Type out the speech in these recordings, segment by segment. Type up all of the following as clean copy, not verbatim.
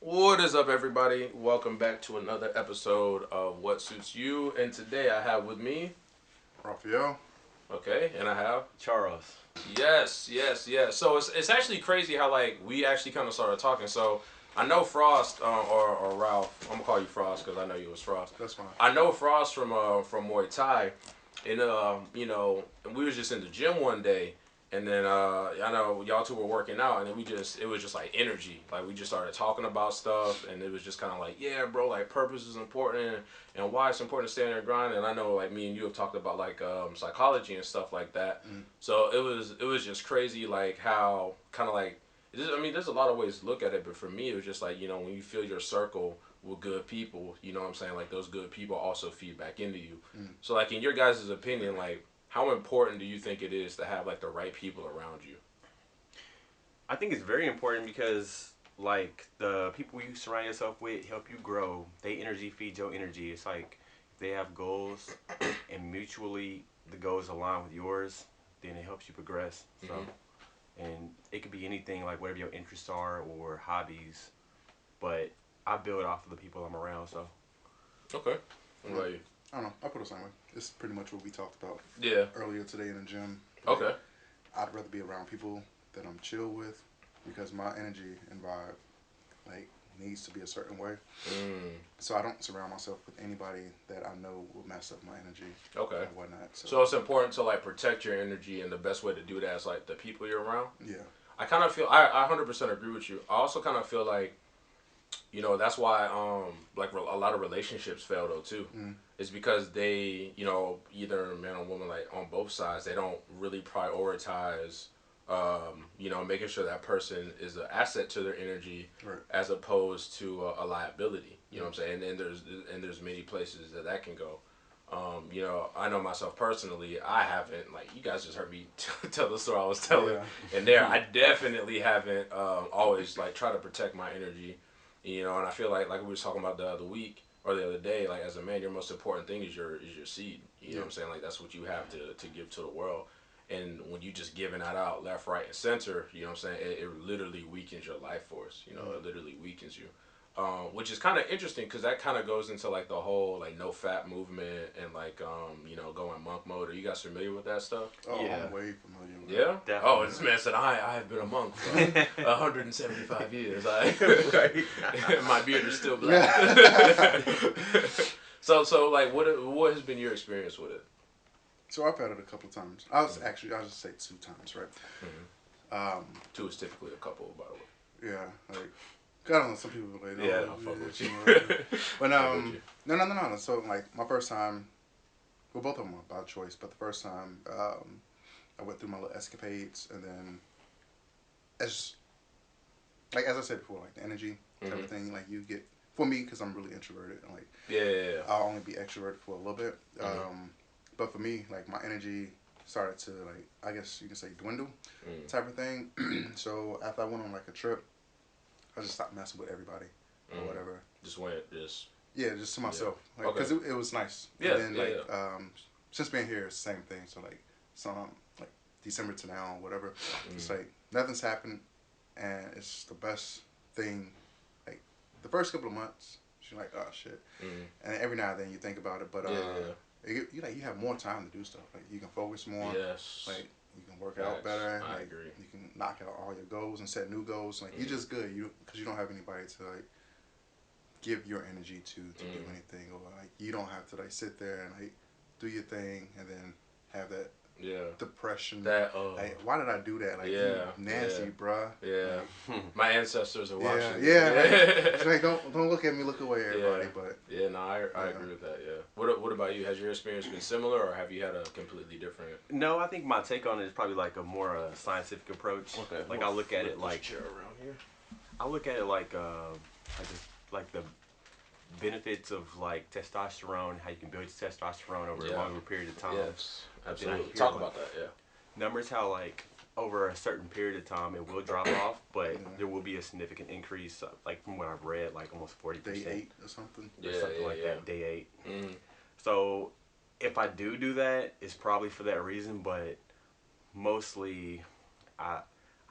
What is up, everybody? Welcome back to another episode of What Suits You. And today I have with me, Raphael. okay, and I have, Charles. yes. So it's actually crazy how like we actually kind of started talking. So I know Frost or Ralph. I'm gonna call you Frost because I know you was Frost. That's fine. I know Frost from Muay Thai, and we was just in the gym one day, and then I know y'all two were working out, and then it was just like energy. Like we just started talking about stuff, and it was just kind of like, yeah, bro, like purpose is important, and why it's important to stay on your grind. And I know like me and you have talked about like psychology and stuff like that. So it was just crazy like how kind of like. I mean, there's a lot of ways to look at it, but for me, it was just like, when you feel your circle with good people, you know what I'm saying? Like, those good people also feed back into you. So, like, in your guys' opinion, like, how important do you think it is to have, like, the right people around you? I think it's very important because like the people you surround yourself with help you grow. They energy feed your energy. It's like if they have goals and mutually the goals align with yours, then it helps you progress. So and it could be anything like whatever your interests are or hobbies. But I build off of the people I'm around. So Okay. What about you? I don't know. I put it the same way. It's pretty much what we talked about Yeah. earlier today in the gym. Like, Okay. I'd rather be around people that I'm chill with because my energy and vibe like needs to be a certain way. Mm. So I don't surround myself with anybody that I know will mess up my energy Okay. and whatnot. So it's important to, like, protect your energy, and the best way to do that is, like, the people you're around? yeah, I kind of feel, I 100% agree with you. I also kind of feel like, that's why like a lot of relationships fail though too. It's because they, either man or woman, like on both sides, they don't really prioritize making sure that person is an asset to their energy right. as opposed to a liability. You know what I'm saying? And there's many places that can go. I know myself personally. I haven't, like, you guys just heard me tell the story I was telling, Yeah. and there I definitely haven't always like try to protect my energy, and I feel like we were talking about the other week or the other day, like as a man, your most important thing is your seed. You know what I'm saying? Like that's what you have to give to the world. And when you just giving that out left, right, and center, you know what I'm saying? It literally weakens your life force. It literally weakens you. Which is kind of interesting because that kind of goes into like the whole like no fat movement and like going monk mode. Are you guys familiar with that stuff? Oh, yeah, I'm way familiar with Yeah. that. Oh, definitely. this man said I have been a monk for 175 years. Right. My beard is still black. So like what has been your experience with it? So I've had it a couple of times. I'll just say 2 times, right? Um, Two is typically a couple, by the way. yeah, like I don't know. Some people are like, oh, Yeah, I'll fuck with you. But Fuck with you. no. So like my first time, well, both of them were by choice. But the first time, I went through my little escapades, and then as as I said before, like the energy, everything, like you get for me because I'm really introverted, and like Yeah. I'll only be extroverted for a little bit. But for me, like my energy started to like I guess you can say dwindle type of thing. So after I went on like a trip, I just stopped messing with everybody or whatever. Just went just Yeah, just to myself, yeah. like because it was nice. Yeah, And then yeah, like yeah. since being here, it's the same thing. So like some like December to now, or whatever. It's like nothing's happened, and it's the best thing. Like the first couple of months, you're like, oh shit, and every now and then you think about it, but you have more time to do stuff. Like you can focus more. Yes. Like you can work out Facts. better. I Like agree. you can knock out all your goals and set new goals. Like you're just good. Because you don't have anybody to like give your energy to do anything, or like you don't have to like sit there and like do your thing and then have that Yeah. depression. That Like why did I do that? Like yeah, you nasty, yeah. bruh. Yeah. Like, My ancestors are yeah, watching. yeah. Like, Yeah. it's like don't look at me, look away, everybody. Yeah. But Yeah, no, I agree with that. Yeah. What about you? Has your experience been similar, or have you had a completely different? No, I think my take on it is probably like a more scientific approach. Okay. Like I look at it like chair around here. I look at it like the benefits of like testosterone, how you can build your testosterone over a Yeah. longer period of time. Yes, But then I absolutely. hear, Talk like, about that. Yeah. numbers how like over a certain period of time it will drop off, but Yeah. there will be a significant increase. Like from what I've read, like almost 40%. day 8 or something. Or something like that, day 8. Mm. So if I do that, it's probably for that reason. But mostly, I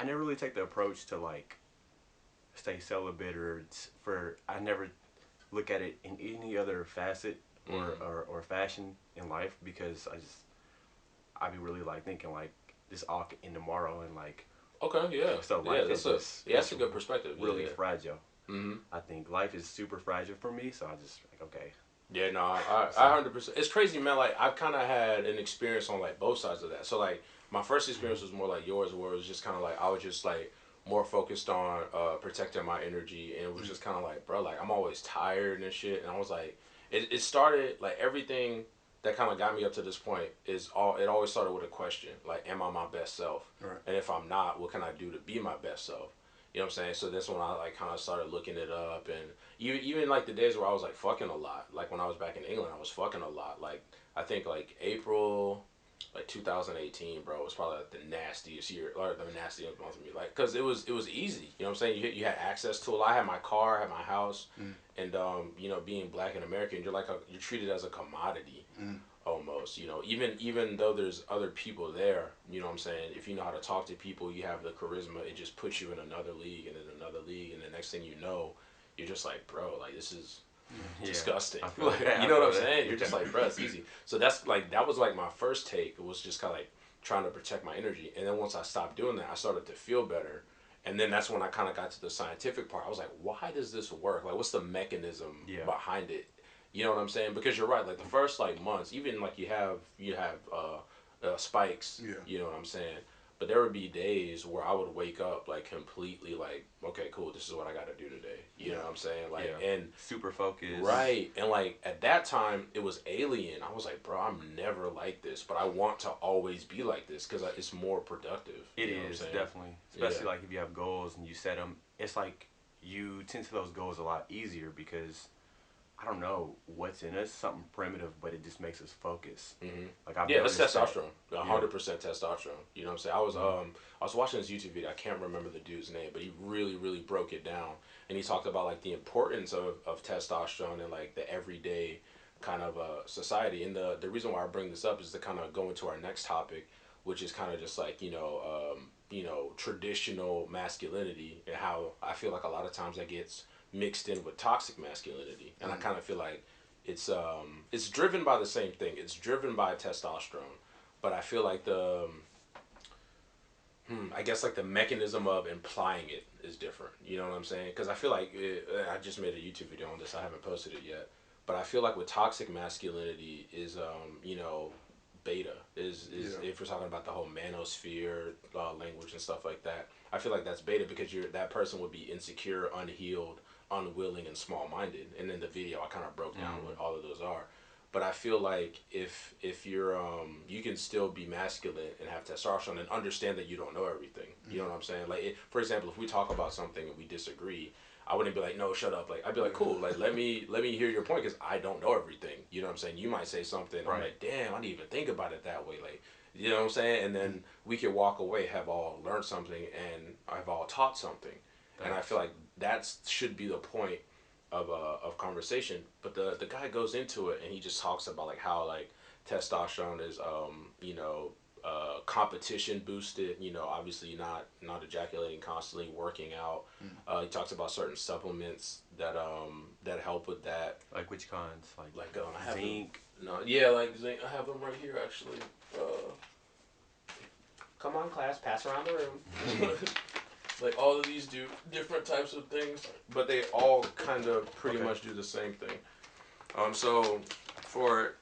I never really take the approach to like stay celibate I never look at it in any other facet or fashion in life because I be really like thinking like this all could end tomorrow and like Okay, yeah. so Yeah, life is just that's a good perspective. really Yeah. fragile. Mm-hmm. I think life is super fragile for me, so I just like okay. Yeah, no, I 100%. It's crazy, man. Like I've kind of had an experience on like both sides of that. So like my first experience was more like yours, where it was just kind of like I was just like more focused on protecting my energy, and it was just kind of like, bro, like I'm always tired and shit. And I was like, it started like everything that kind of got me up to this point is all. It always started with a question, like, am I my best self? Right. And if I'm not, what can I do to be my best self? You know what I'm saying? So that's when I like kind of started looking it up, and even like the days where I was like fucking a lot, like when I was back in England, I was fucking a lot. Like I think like April, like 2018, bro, was probably like the nastiest year or the nastiest month of me. Like, cause it was easy. You know what I'm saying? You had access to a lot. I had my car, I had my house, and you know, being black and American, you're treated as a commodity. Almost, you know, even though there's other people there, you know what I'm saying, if you know how to talk to people, you have the charisma, it just puts you in another league and in another league, and the next thing you know, you're just like, bro, like this is disgusting. I feel Like, that. you know what I'm saying? You're just like, bro, it's easy. So that was like my first take. It was just kind of like trying to protect my energy, and then once I stopped doing that, I started to feel better. And then that's when I kind of got to the scientific part. I was like, why does this work? Like, what's the mechanism behind it? You know what I'm saying? Because you're right. Like the first like months, even like you have spikes. Yeah. You know what I'm saying? But there would be days where I would wake up like completely like, okay, cool. This is what I got to do today. You know what I'm saying? Like and super focused. right. And like at that time, it was alien. I was like, bro, I'm never like this, but I want to always be like this because it's more productive. It you know is what I'm saying? definitely, especially like if you have goals and you set them. It's like you tend to those goals a lot easier because I don't know what's in us, something primitive, but it just makes us focus. Like I've Yeah, it's noticed that. testosterone. 100% testosterone. You know what I'm saying? I was watching this YouTube video. I can't remember the dude's name, but he really, really broke it down. And he talked about like the importance of testosterone and like the everyday kind of society. And the reason why I bring this up is to kind of go into our next topic, which is kind of just like, you know, traditional masculinity and how I feel like a lot of times that gets mixed in with toxic masculinity. And I kind of feel like it's driven by the same thing. It's driven by testosterone, but I feel like I guess like the mechanism of implying it is different. You know what I'm saying? Because I feel like I just made a YouTube video on this. I haven't posted it yet, but I feel like with toxic masculinity is you know, beta is if we're talking about the whole manosphere language and stuff like that. I feel like that's beta because that person would be insecure, unhealed, unwilling, and small-minded. And in the video, I kind of broke down what all of those are. But I feel like if you're you can still be masculine and have testosterone and understand that you don't know everything. You know what I'm saying? Like for example, if we talk about something and we disagree, I wouldn't be like, no, shut up. Like I'd be like, cool. Like let me hear your point because I don't know everything. You know what I'm saying? You might say something. I'm like, damn, I didn't even think about it that way. Like, you know what I'm saying? And then we could walk away, have all learned something, and have all taught something. And I feel like that should be the point of conversation. But the guy goes into it and he just talks about like how like testosterone is you know competition boosted. You know, obviously not ejaculating constantly, working out. He talks about certain supplements that help with that. Like which kinds? Like I have zinc. No, yeah, like zinc. I have them right here actually. Come on, class, pass around the room. Like all of these do different types of things, but they all kind of pretty much do the same thing. So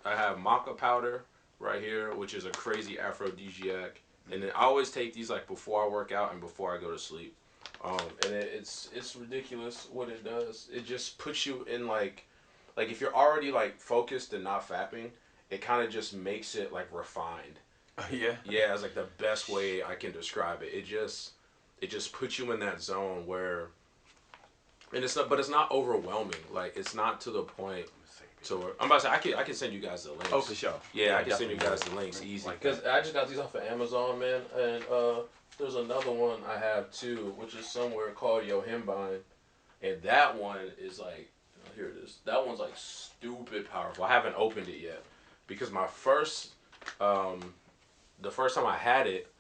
I have maca powder right here, which is a crazy aphrodisiac, and then I always take these like before I work out and before I go to sleep. And it's ridiculous what it does. It just puts you in like if you're already like focused and not fapping, it kind of just makes it like refined. Yeah. Yeah, it's like the best way I can describe it. It just puts you in that zone where, and it's not overwhelming. Like it's not to the point to where I'm about to say I can send you guys the links. Oh, for sure. Yeah, I can send you guys the links easy because I just got these off of Amazon, man. And there's another one I have too, which is somewhere called Yohimbine, and that one is like, here it is. That one's like stupid powerful. I haven't opened it yet because my first, the first time I had it,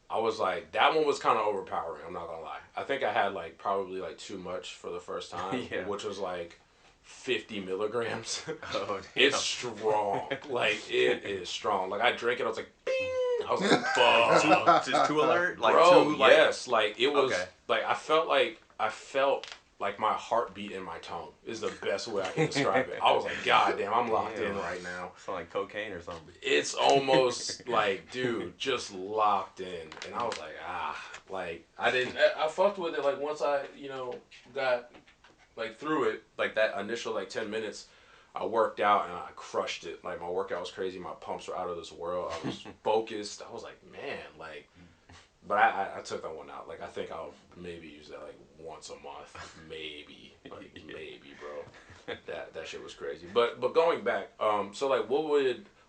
I was like, that one was kind of overpowering. I'm not gonna lie. I think I had like probably like too much for the first time, Yeah. which was like 50 milligrams. Oh, damn. It's strong. Like it is strong. Like I drank it. I was like, bing. I was like, fuck. Just too alert, like Bro, too like. yes. Like it was. Okay. Like I felt like my heartbeat in my tongue is the best way I can describe it. I was like, God damn, I'm locked in right now. It's like cocaine or something. It's almost like, dude, just locked in. And I was like, like I fucked with it. Like once I, got like through it, like that initial like 10 minutes, I worked out and I crushed it. Like my workout was crazy. My pumps were out of this world. I was focused. I was like, man, like, but I took that one out. Like I think I'll maybe use that like once a month, maybe, like maybe, bro. That shit was crazy. But going back, so like, what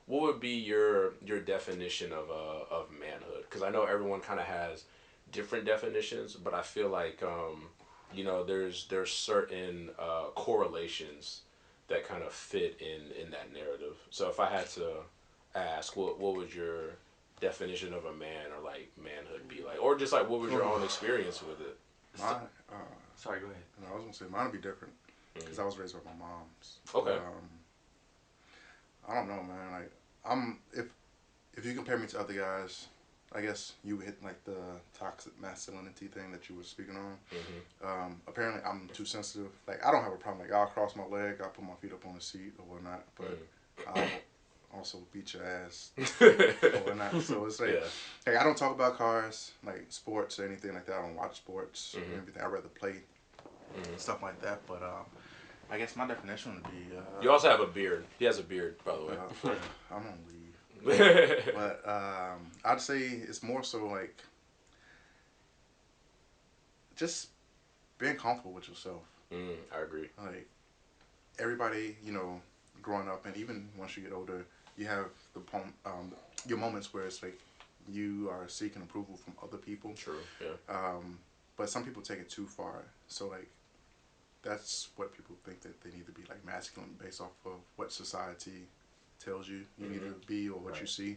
would be your definition of manhood? Because I know everyone kind of has different definitions, but I feel like there's certain correlations that kind of fit in that narrative. So if I had to ask, what would your definition of a man or like manhood be like, or just like what was your own experience with it? Mine, Sorry, go ahead. I was gonna say mine would be different because I was raised with my mom's. Okay. I don't know, man. Like if you compare me to other guys, I guess you hit like the toxic masculinity thing that you were speaking on. Mm-hmm. Apparently, I'm too sensitive. Like I don't have a problem. Like I'll cross my leg, I'll put my feet up on the seat or whatnot, but I'll also beat your ass or whatnot. So it's like, like I don't talk about cars, like sports or anything like that. I don't watch sports or anything. I rather play stuff like that. But I guess my definition would be. You also have a beard. He has a beard, by the way. I'm on leave. But I'd say it's more so like just being comfortable with yourself. I agree. Like everybody, growing up, and even once you get older, you have your moments where it's like you are seeking approval from other people. True. Yeah. But some people take it too far. So like that's what people think that they need to be like masculine based off of what society tells you need to be or what you see.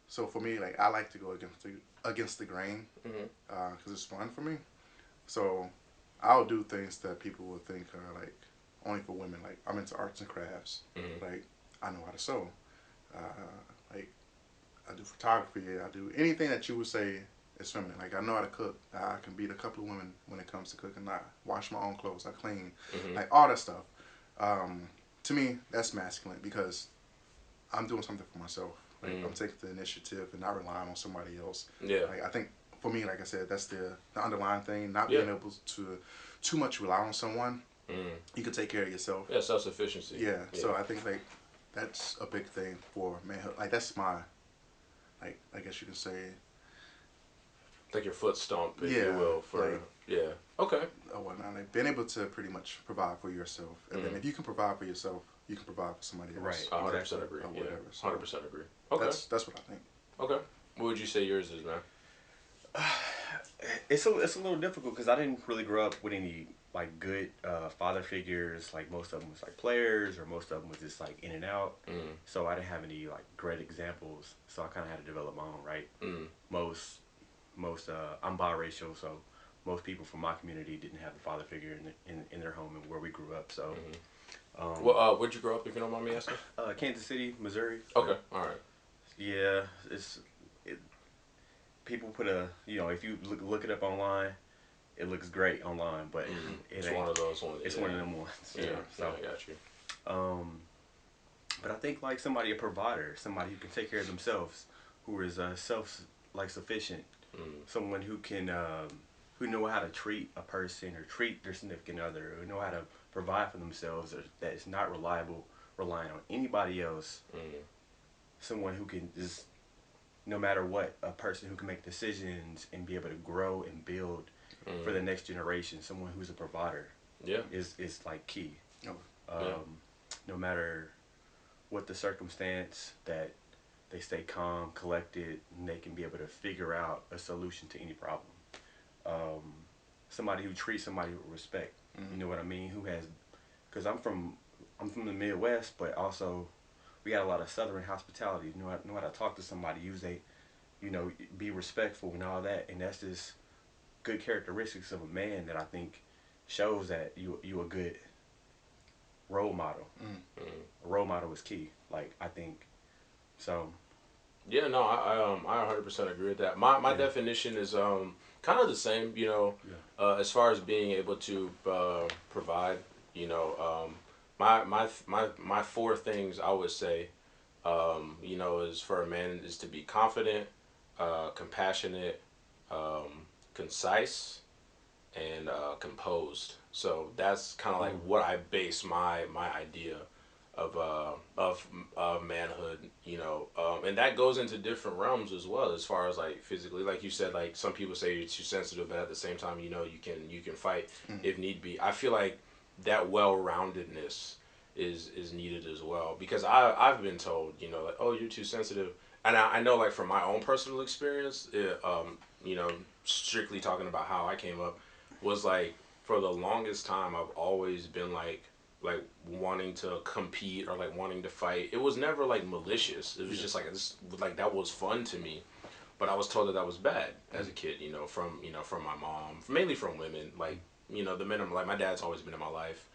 So for me, like I like to go against the grain because it's fun for me. So I'll do things that people would think are like only for women. Like I'm into arts and crafts. Like I know how to sew. Like I do photography. I do anything that you would say is feminine. Like I know how to cook. I can beat a couple of women when it comes to cooking. I wash my own clothes. I clean. Like all that stuff. To me, that's masculine because I'm doing something for myself. Like I'm taking the initiative and not relying on somebody else. Yeah. Like I think for me, like I said, that's the underlying thing. Not being able to too much rely on someone. You can take care of yourself. Yeah, self-sufficiency. Yeah. So I think like that's a big thing for manhood. Like that's my, like I guess you can say. Like your foot stomp, if you will, for like, Okay. Or whatnot. Like being able to pretty much provide for yourself, and then if you can provide for yourself, you can provide for somebody else. Right. 100% agree. Or whatever. So 100% agree. Okay. That's what I think. Okay. What would you say yours is, man? It's a little difficult because I didn't really grow up with any like good father figures. Like most of them was like players, or most of them was just like in and out. So I didn't have any like great examples. So I kind of had to develop my own. Right. Most I'm biracial, so most people from my community didn't have the father figure in their home and where we grew up. So. Well, where'd you grow up, if you don't mind me asking? Kansas City, Missouri. Okay. All right. Yeah, people put if you look it up online, it looks great online, but it's one of those ones. It's one of them ones. Yeah, so I got you. But I think like a provider, somebody who can take care of themselves, who is sufficient, someone who can who know how to treat a person or treat their significant other, who know how to provide for themselves, or that is not relying on anybody else. Someone who can just, no matter what, a person who can make decisions and be able to grow and build for the next generation. Someone who's a provider. Yeah. Is like key. Oh. No matter what the circumstance, that they stay calm, collected, and they can be able to figure out a solution to any problem. Somebody who treats somebody with respect. You know what I mean? Who has, because I'm from the Midwest, but also we got a lot of Southern hospitality. You know how to talk to somebody, use you know, be respectful and all that, and that's just good characteristics of a man that I think shows that you a good role model. A role model is key. Like, I think so. Yeah, no, I 100% agree with that. My definition is kind of the same, you know, as far as being able to provide, you know, my four things I would say, you know, is for a man is to be confident, compassionate, concise, and composed. So that's kind of like what I base my idea of manhood, you know, and that goes into different realms as well, as far as like physically, like you said, like some people say you're too sensitive, but at the same time, you know, you can fight if need be. I feel like that well-roundedness is needed as well, because I've been told, you know, like, oh, you're too sensitive, and I know, like, from my own personal experience, you know, strictly talking about how I came up, was like, for the longest time I've always been like wanting to compete or like wanting to fight. It was never like malicious. It was just like this, like, that was fun to me. But I was told that was bad as a kid, you know, from my mom, mainly from women. Like, you know, the minimum, like, my dad's always been in my life.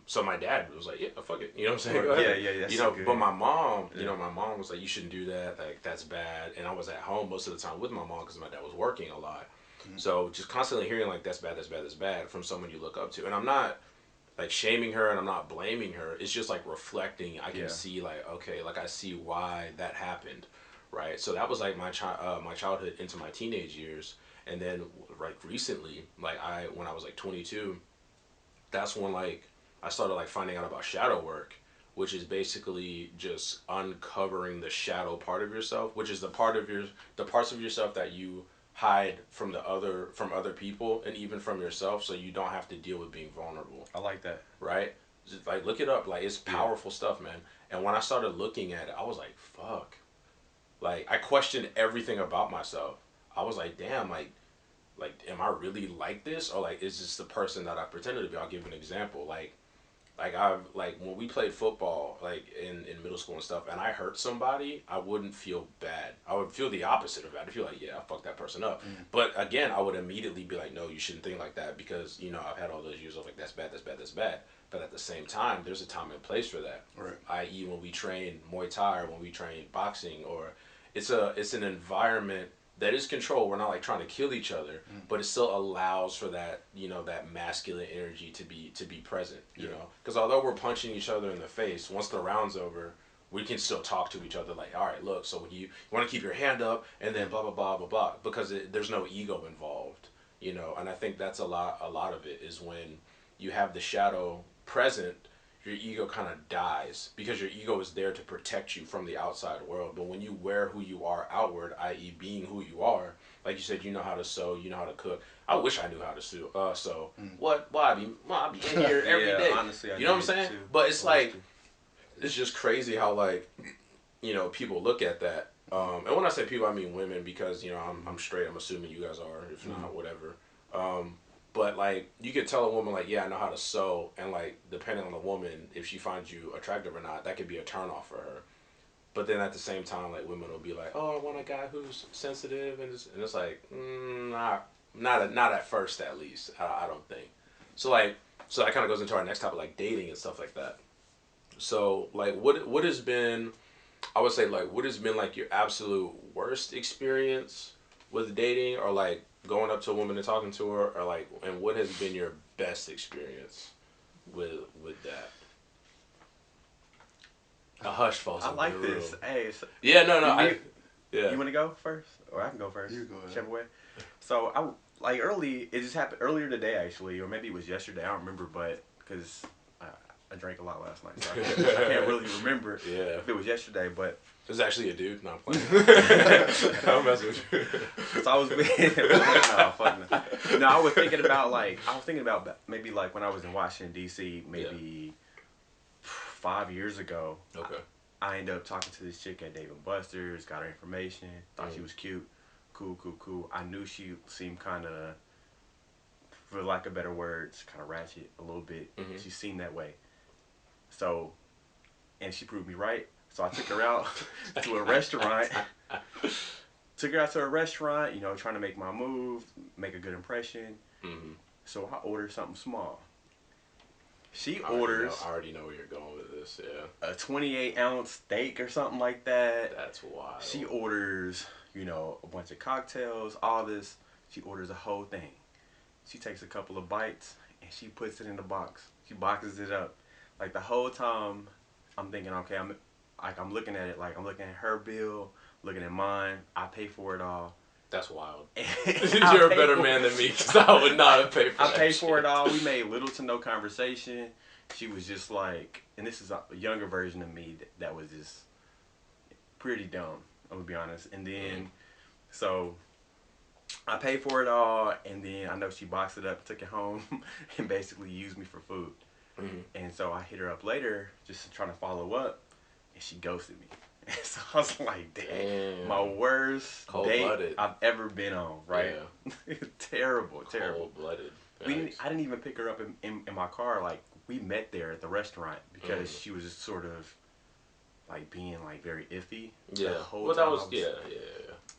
So my dad was like, yeah, fuck it. You know what I'm saying? Go ahead. Yeah, you know, but my mom, you know, my mom was like, you shouldn't do that. Like, that's bad. And I was at home most of the time with my mom because my dad was working a lot. So just constantly hearing like, that's bad, that's bad, that's bad from someone you look up to. And I'm not like shaming her and I'm not blaming her. It's just like reflecting. I can see like, okay, like I see why that happened, right? So that was like my childhood into my teenage years. And then like recently, like when I was like 22, that's when like I started like finding out about shadow work, which is basically just uncovering the shadow part of yourself, which is the parts of yourself that you hide from other people and even from yourself, so you don't have to deal with being vulnerable. I like that. Right? Just, like, look it up. Like, it's powerful stuff, man. And when I started looking at it, I was like, fuck. Like, I questioned everything about myself. I was like, damn, like, am I really like this, or like, is this the person that I pretended to be? I'll give an example. Like when we played football, like in middle school and stuff, and I hurt somebody, I wouldn't feel bad. I would feel the opposite of that. I'd feel like, yeah, I fucked that person up. But again, I would immediately be like, no, you shouldn't think like that, because, you know, I've had all those years of like, that's bad, that's bad, that's bad. But at the same time, there's a time and place for that. Right. I.e., when we train Muay Thai, or when we train boxing, or it's an environment that is controlled. We're not like trying to kill each other, but it still allows for that, you know, that masculine energy to be present, you know, because although we're punching each other in the face, once the round's over, we can still talk to each other like, all right, look, so when you want to keep your hand up and then blah blah blah blah blah, because there's no ego involved, you know. And I think that's a lot of it is when you have the shadow present, your ego kind of dies, because your ego is there to protect you from the outside world. But when you wear who you are outward, i.e. being who you are, like you said, you know how to sew, you know how to cook. I wish I knew how to sew. What? Well, I be in here every day. Honestly, you know what I'm saying? Too. But it's like, it's just crazy how, like, you know, people look at that. And when I say people, I mean women, because, you know, I'm straight. I'm assuming you guys are. If not, whatever. But, like, you could tell a woman, like, yeah, I know how to sew, and, like, depending on the woman, if she finds you attractive or not, that could be a turnoff for her. But then at the same time, like, women will be like, oh, I want a guy who's sensitive, and it's like, not at first, at least, I don't think. So that kind of goes into our next topic, like, dating and stuff like that. So, like, what has been, I would say, like, what has been, like, your absolute worst experience with dating, or, like, going up to a woman and talking to her, or like, and what has been your best experience with that? A hush falls. I like this. Hey, so yeah, no, you want to go first, or I can go first? You go ahead. Whichever way. So it just happened earlier today, actually, or maybe it was yesterday. I don't remember, but because I drank a lot last night, so I can't really remember if it was yesterday, but. It was actually a dude. No, I'm playing. I'm messing with you. So I was no, I was thinking about maybe like when I was in Washington D.C. maybe 5 years ago. Okay. I ended up talking to this chick at Dave & Buster's, got her information, thought she was cute, cool. I knew she seemed kind of, for lack of better words, kind of ratchet a little bit. She seemed that way. So, and she proved me right. So I took her out to a restaurant took her out to a restaurant, you know, trying to make my move, make a good impression. Mm-hmm. So I ordered something small. She I orders already know where you're going with this, yeah. a 28-ounce steak or something like that. That's wild. She orders, you know, a bunch of cocktails, all this. She orders a whole thing. She takes a couple of bites and she puts it in the box. She boxes it up. Like the whole time, I'm thinking, okay, I'm looking at it like I'm looking at her bill, looking at mine. I pay for it all. That's wild. You're a better man than me because I would not have paid for that. I paid for it all. We made little to no conversation. She was just like, and this is a younger version of me that was just pretty dumb, I'm going to be honest. And then, so I paid for it all, and then I know she boxed it up, took it home, and basically used me for food. Mm-hmm. And so I hit her up later just trying to follow up, and she ghosted me. And so I was like, dang, my worst date I've ever been on, right? Yeah. terrible. Cold-blooded. I didn't even pick her up in my car. Like, we met there at the restaurant because she was just sort of like being like very iffy. Yeah. Well, that was, yeah.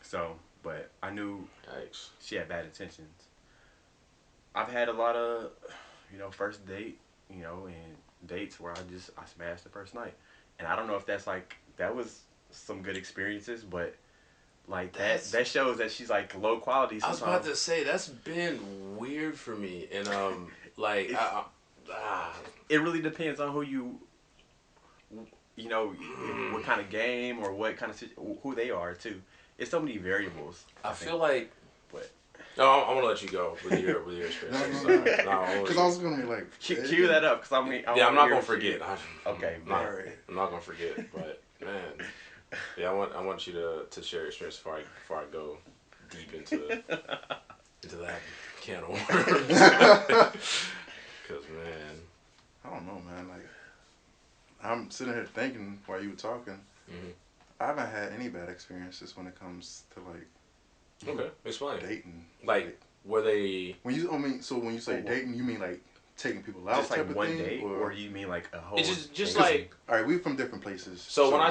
So, but I knew Yikes. she had bad intentions. I've had a lot of, you know, first date, you know, and dates where I smashed the first night. And I don't know if that's like, that was some good experiences, but like that shows that she's like low quality sometimes. I was about to say, that's been weird for me. And like, it really depends on who you know, what kind of game or what kind of who they are too. It's so many variables. I feel like, but no, I'm gonna let you go with your experience. Because I was gonna be like, cue that up because I'm not gonna forget. Okay, I'm not gonna forget. But man, yeah, I want you to share your experience before I go deep into that can of worms. Because man, I don't know, man. Like, I'm sitting here thinking while you were talking. Mm-hmm. I haven't had any bad experiences when it comes to like. Okay, explain. Dating. Like, were they? When you say dating, you mean like taking people out, just type like of one thing, date, or you mean like a whole? It's just like. All right, we're from different places. So when I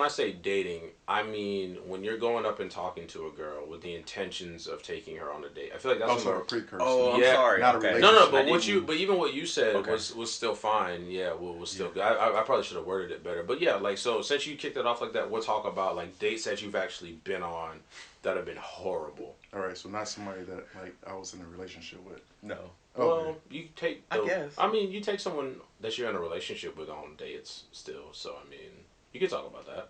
say dating, I mean when you're going up and talking to a girl with the intentions of taking her on a date. I feel like that's also a precursor. Oh, I'm sorry. Not a okay. relationship. No, but even what you said was still fine. Yeah, was still good. I probably should have worded it better. But yeah, like, so since you kicked it off like that, we'll talk about like dates that you've actually been on that have been horrible. All right, so not somebody that like I was in a relationship with. No. Well, you take. I guess. I mean, you take someone that you're in a relationship with on dates still. So I mean, you can talk about that.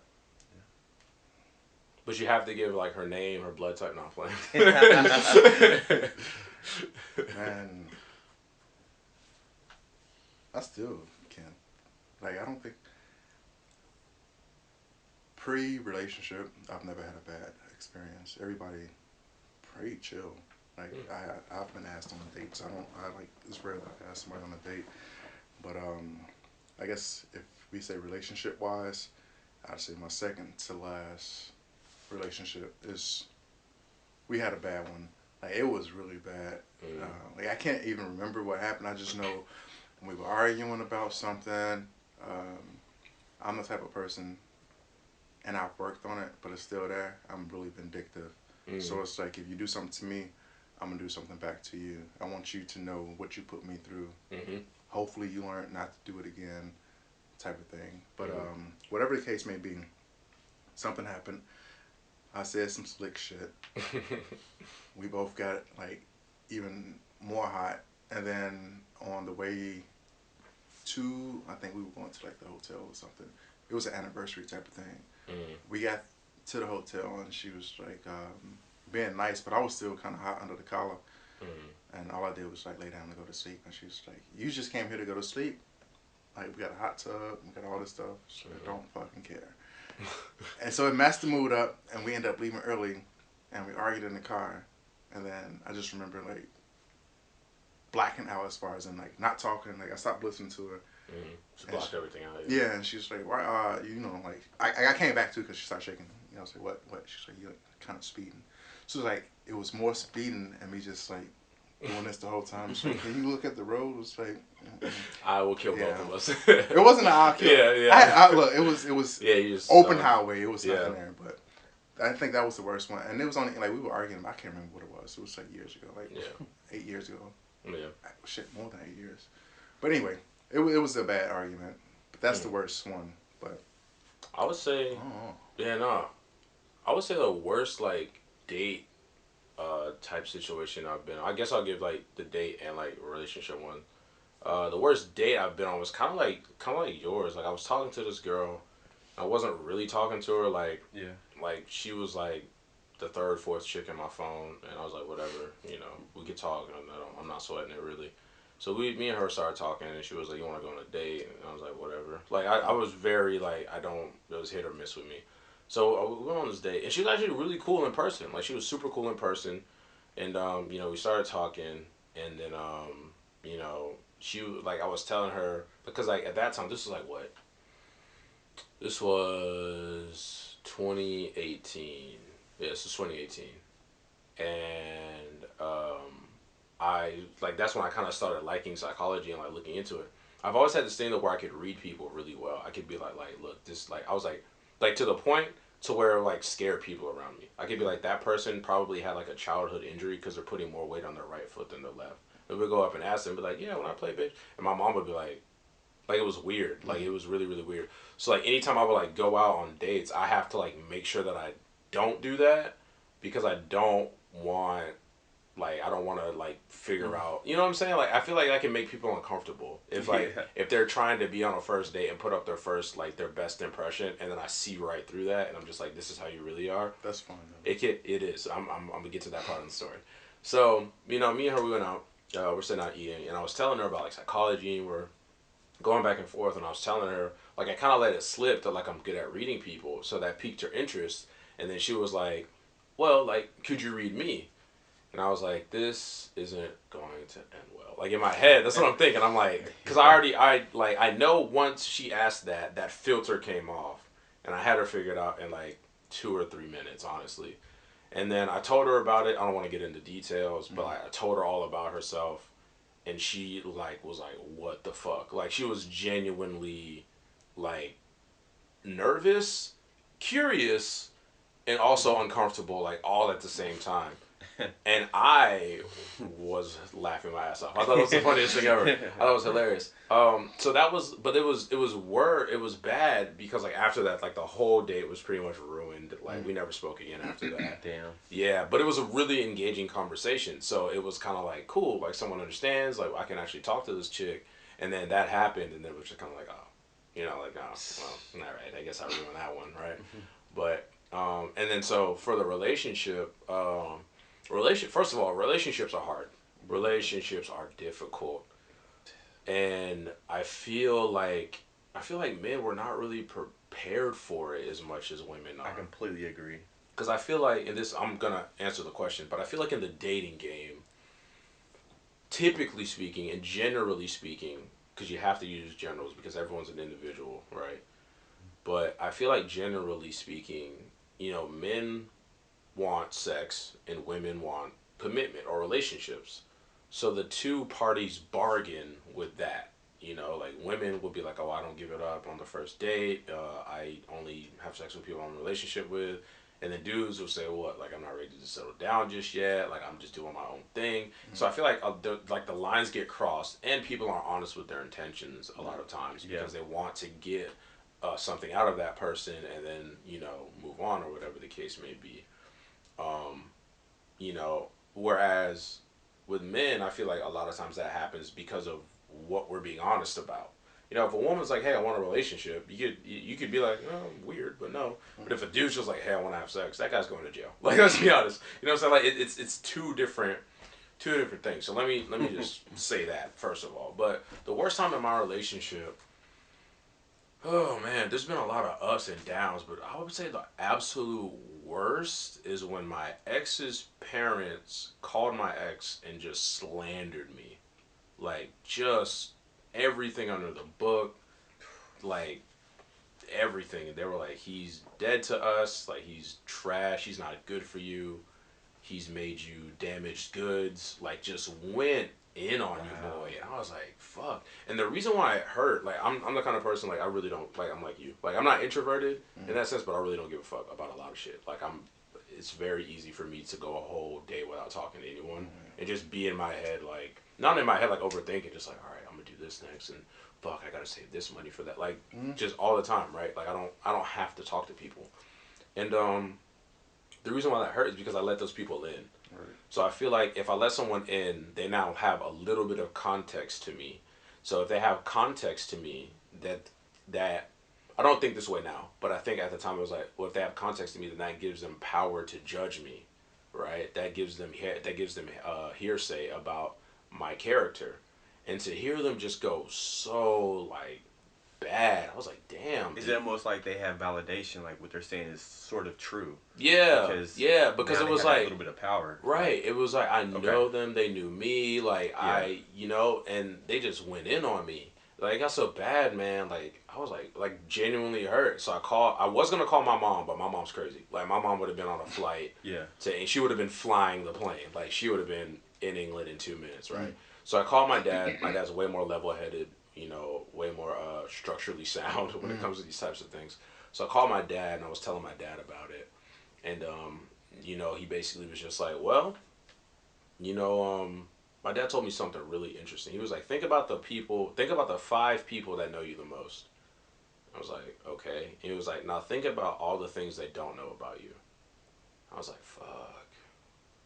Yeah. But you have to give like her name, her blood type. Not playing. Man, I still can't. Like, I don't think pre-relationship, I've never had a bad experience. Everybody pretty chill. Like, I've been asked on dates. It's rare that I ask somebody on a date. But I guess if we say relationship wise, I'd say my second to last relationship is, we had a bad one. Like, it was really bad. Like, I can't even remember what happened. I just know we were arguing about something. I'm the type of person, and I've worked on it, but it's still there. I'm really vindictive. So it's like, if you do something to me, I'm going to do something back to you. I want you to know what you put me through. Hopefully you learn not to do it again, type of thing. But whatever the case may be, something happened. I said some slick shit. We both got like even more hot. And then on the way to, I think we were going to like the hotel or something. It was an anniversary type of thing. We got to the hotel and she was like being nice, but I was still kind of hot under the collar. And all I did was like lay down and go to sleep. And she was like, "You just came here to go to sleep? Like, we got a hot tub, we got all this stuff. So I don't fucking care." And so it messed the mood up, and we ended up leaving early, and we argued in the car. And then I just remember like blacking out as far as in like not talking. Like, I stopped listening to her. Just blocked everything out. Yeah, and she's like, "Why? You know, like I came back too because she started shaking. You know, I was like, what? She's like, "You're kind of speeding." So it was like, it was more speeding and me just like doing this the whole time. So can you look at the road? It was like, I will kill both of us. It wasn't an I'll kill. Yeah. Look, it was you just open highway. It was nothing there, but I think that was the worst one, and it was only like we were arguing. I can't remember what it was. It was like years ago, like 8 years ago. Yeah. Shit, more than 8 years. But anyway, it was a bad argument. But that's the worst one. But I would say, yeah, no, I would say the worst like date type situation I've been. I guess I'll give like the date and like relationship one. The worst date I've been on was kind of like yours. Like I was talking to this girl. I wasn't really talking to her. Like she was like the third, fourth chick in my phone, and I was like, whatever, you know, we could talk. And I'm not sweating it really. So me and her started talking, and she was like, you want to go on a date? And I was like, whatever. Like I was very like it was hit or miss with me. So we went on this date, and she was actually really cool in person. Like she was super cool in person, and you know, we started talking, and then you know, she like I was telling her because like at that time this was like what? This was 2018. Yeah, this was 2018, and I like that's when I kind of started liking psychology and like looking into it. I've always had this thing where I could read people really well. I could be like look, this like I was like to the point to where like scare people around me. I could be like that person probably had like a childhood injury because they're putting more weight on their right foot than their left. And we'd go up and ask them, be like, yeah, when I play bitch, and my mom would be like it was weird, like it was really really weird. So like anytime I would like go out on dates, I have to like make sure that I don't do that because I don't want like I don't want to like figure out, you know what I'm saying? Like I feel like I can make people uncomfortable if like if they're trying to be on a first date and put up their first like their best impression, and then I see right through that, and I'm just like, this is how you really are. that's fine. Though. It is. I'm gonna get to that part of the story. So you know, me and her we went out. We're sitting out eating, and I was telling her about like psychology, and we're going back and forth, and I was telling her like I kind of let it slip that like I'm good at reading people, so that piqued her interest, and then she was like, well, like could you read me? And I was like, this isn't going to end well. Like in my head, that's what I'm thinking. I'm like, because I know once she asked that, that filter came off, and I had her figured out in like 2 or 3 minutes, honestly. And then I told her about it. I don't want to get into details, but I told her all about herself, and she like was like, what the fuck? Like she was genuinely like nervous, curious, and also uncomfortable, like all at the same time. And I was laughing my ass off. I thought it was the funniest thing ever. I thought it was hilarious. So that was, but it was bad because like after that, like the whole date was pretty much ruined. Like we never spoke again after that. Damn. Yeah, but it was a really engaging conversation. So it was kind of like cool. Like someone understands. Like I can actually talk to this chick. And then that happened, and then it was just kind of like, oh, you know, like oh, well, all right. I guess I ruined that one, right? But and then so for the relationship. First of all, relationships are hard. Relationships are difficult, and I feel like men were not really prepared for it as much as women are. I completely agree. Because I feel like, and this I'm gonna answer the question, but I feel like in the dating game, typically speaking and generally speaking, because you have to use generals because everyone's an individual, right? But I feel like generally speaking, you know, men want sex and women want commitment or relationships. So the two parties bargain with that. You know, like women will be like, oh, I don't give it up on the first date. I only have sex with people I'm in a relationship with. And then dudes will say, what? Like, I'm not ready to settle down just yet. Like, I'm just doing my own thing. Mm-hmm. So I feel like the lines get crossed, and people aren't honest with their intentions a lot of times because they want to get something out of that person and then, you know, move on or whatever the case may be. You know, whereas with men, I feel like a lot of times that happens because of what we're being honest about. You know, if a woman's like, hey, I want a relationship, you could be like, oh, weird, but no. But if a dude's just like, hey, I want to have sex, that guy's going to jail. Like, let's be honest. You know what I'm saying? Like, it's two different things. So let me just say that first of all. But the worst time in my relationship, oh man, there's been a lot of ups and downs, but I would say the absolute worst is when my ex's parents called my ex and just slandered me. Like, just everything under the book. Like, everything. And they were like, he's dead to us. Like, he's trash. He's not good for you. He's made you damaged goods. Like, just went in on you, boy. And I was like, fuck. And the reason why it hurt, like, I'm the kind of person, like, I really don't, like, I'm like you. Like, I'm not introverted in that sense, but I really don't give a fuck about a lot of shit. Like, it's very easy for me to go a whole day without talking to anyone and just be in my head, like, not in my head, like, overthinking, just like, all right, I'm gonna do this next, and fuck, I gotta save this money for that. Like, just all the time, right? Like, I don't have to talk to people. And, the reason why that hurt is because I let those people in. Right. So I feel like if I let someone in, they now have a little bit of context to me. So if they have context to me, that I don't think this way now, but I think at the time it was like, well, if they have context to me, then that gives them power to judge me, right? That gives them hearsay about my character, and to hear them just go so like bad, I was like, damn. Is it almost like they have validation, like what they're saying is sort of true? Yeah, because now it was they have like a little bit of power, right. It was like I Okay. know them, they knew me, like I, and they just went in on me. Like it got so bad, man. Like I was like genuinely hurt. So I was gonna call my mom, but my mom's crazy. Like my mom would have been on a flight, and she would have been flying the plane. Like she would have been in England in 2 minutes, right? So I called my dad. My dad's way more level-headed, way more structurally sound when it comes to these types of things. So I called my dad and I was telling my dad about it, and he basically was just like, well, my dad told me something really interesting. He was like, think about the 5 people that know you the most. I was like, okay. He was like, now think about all the things they don't know about you. I was like, fuck.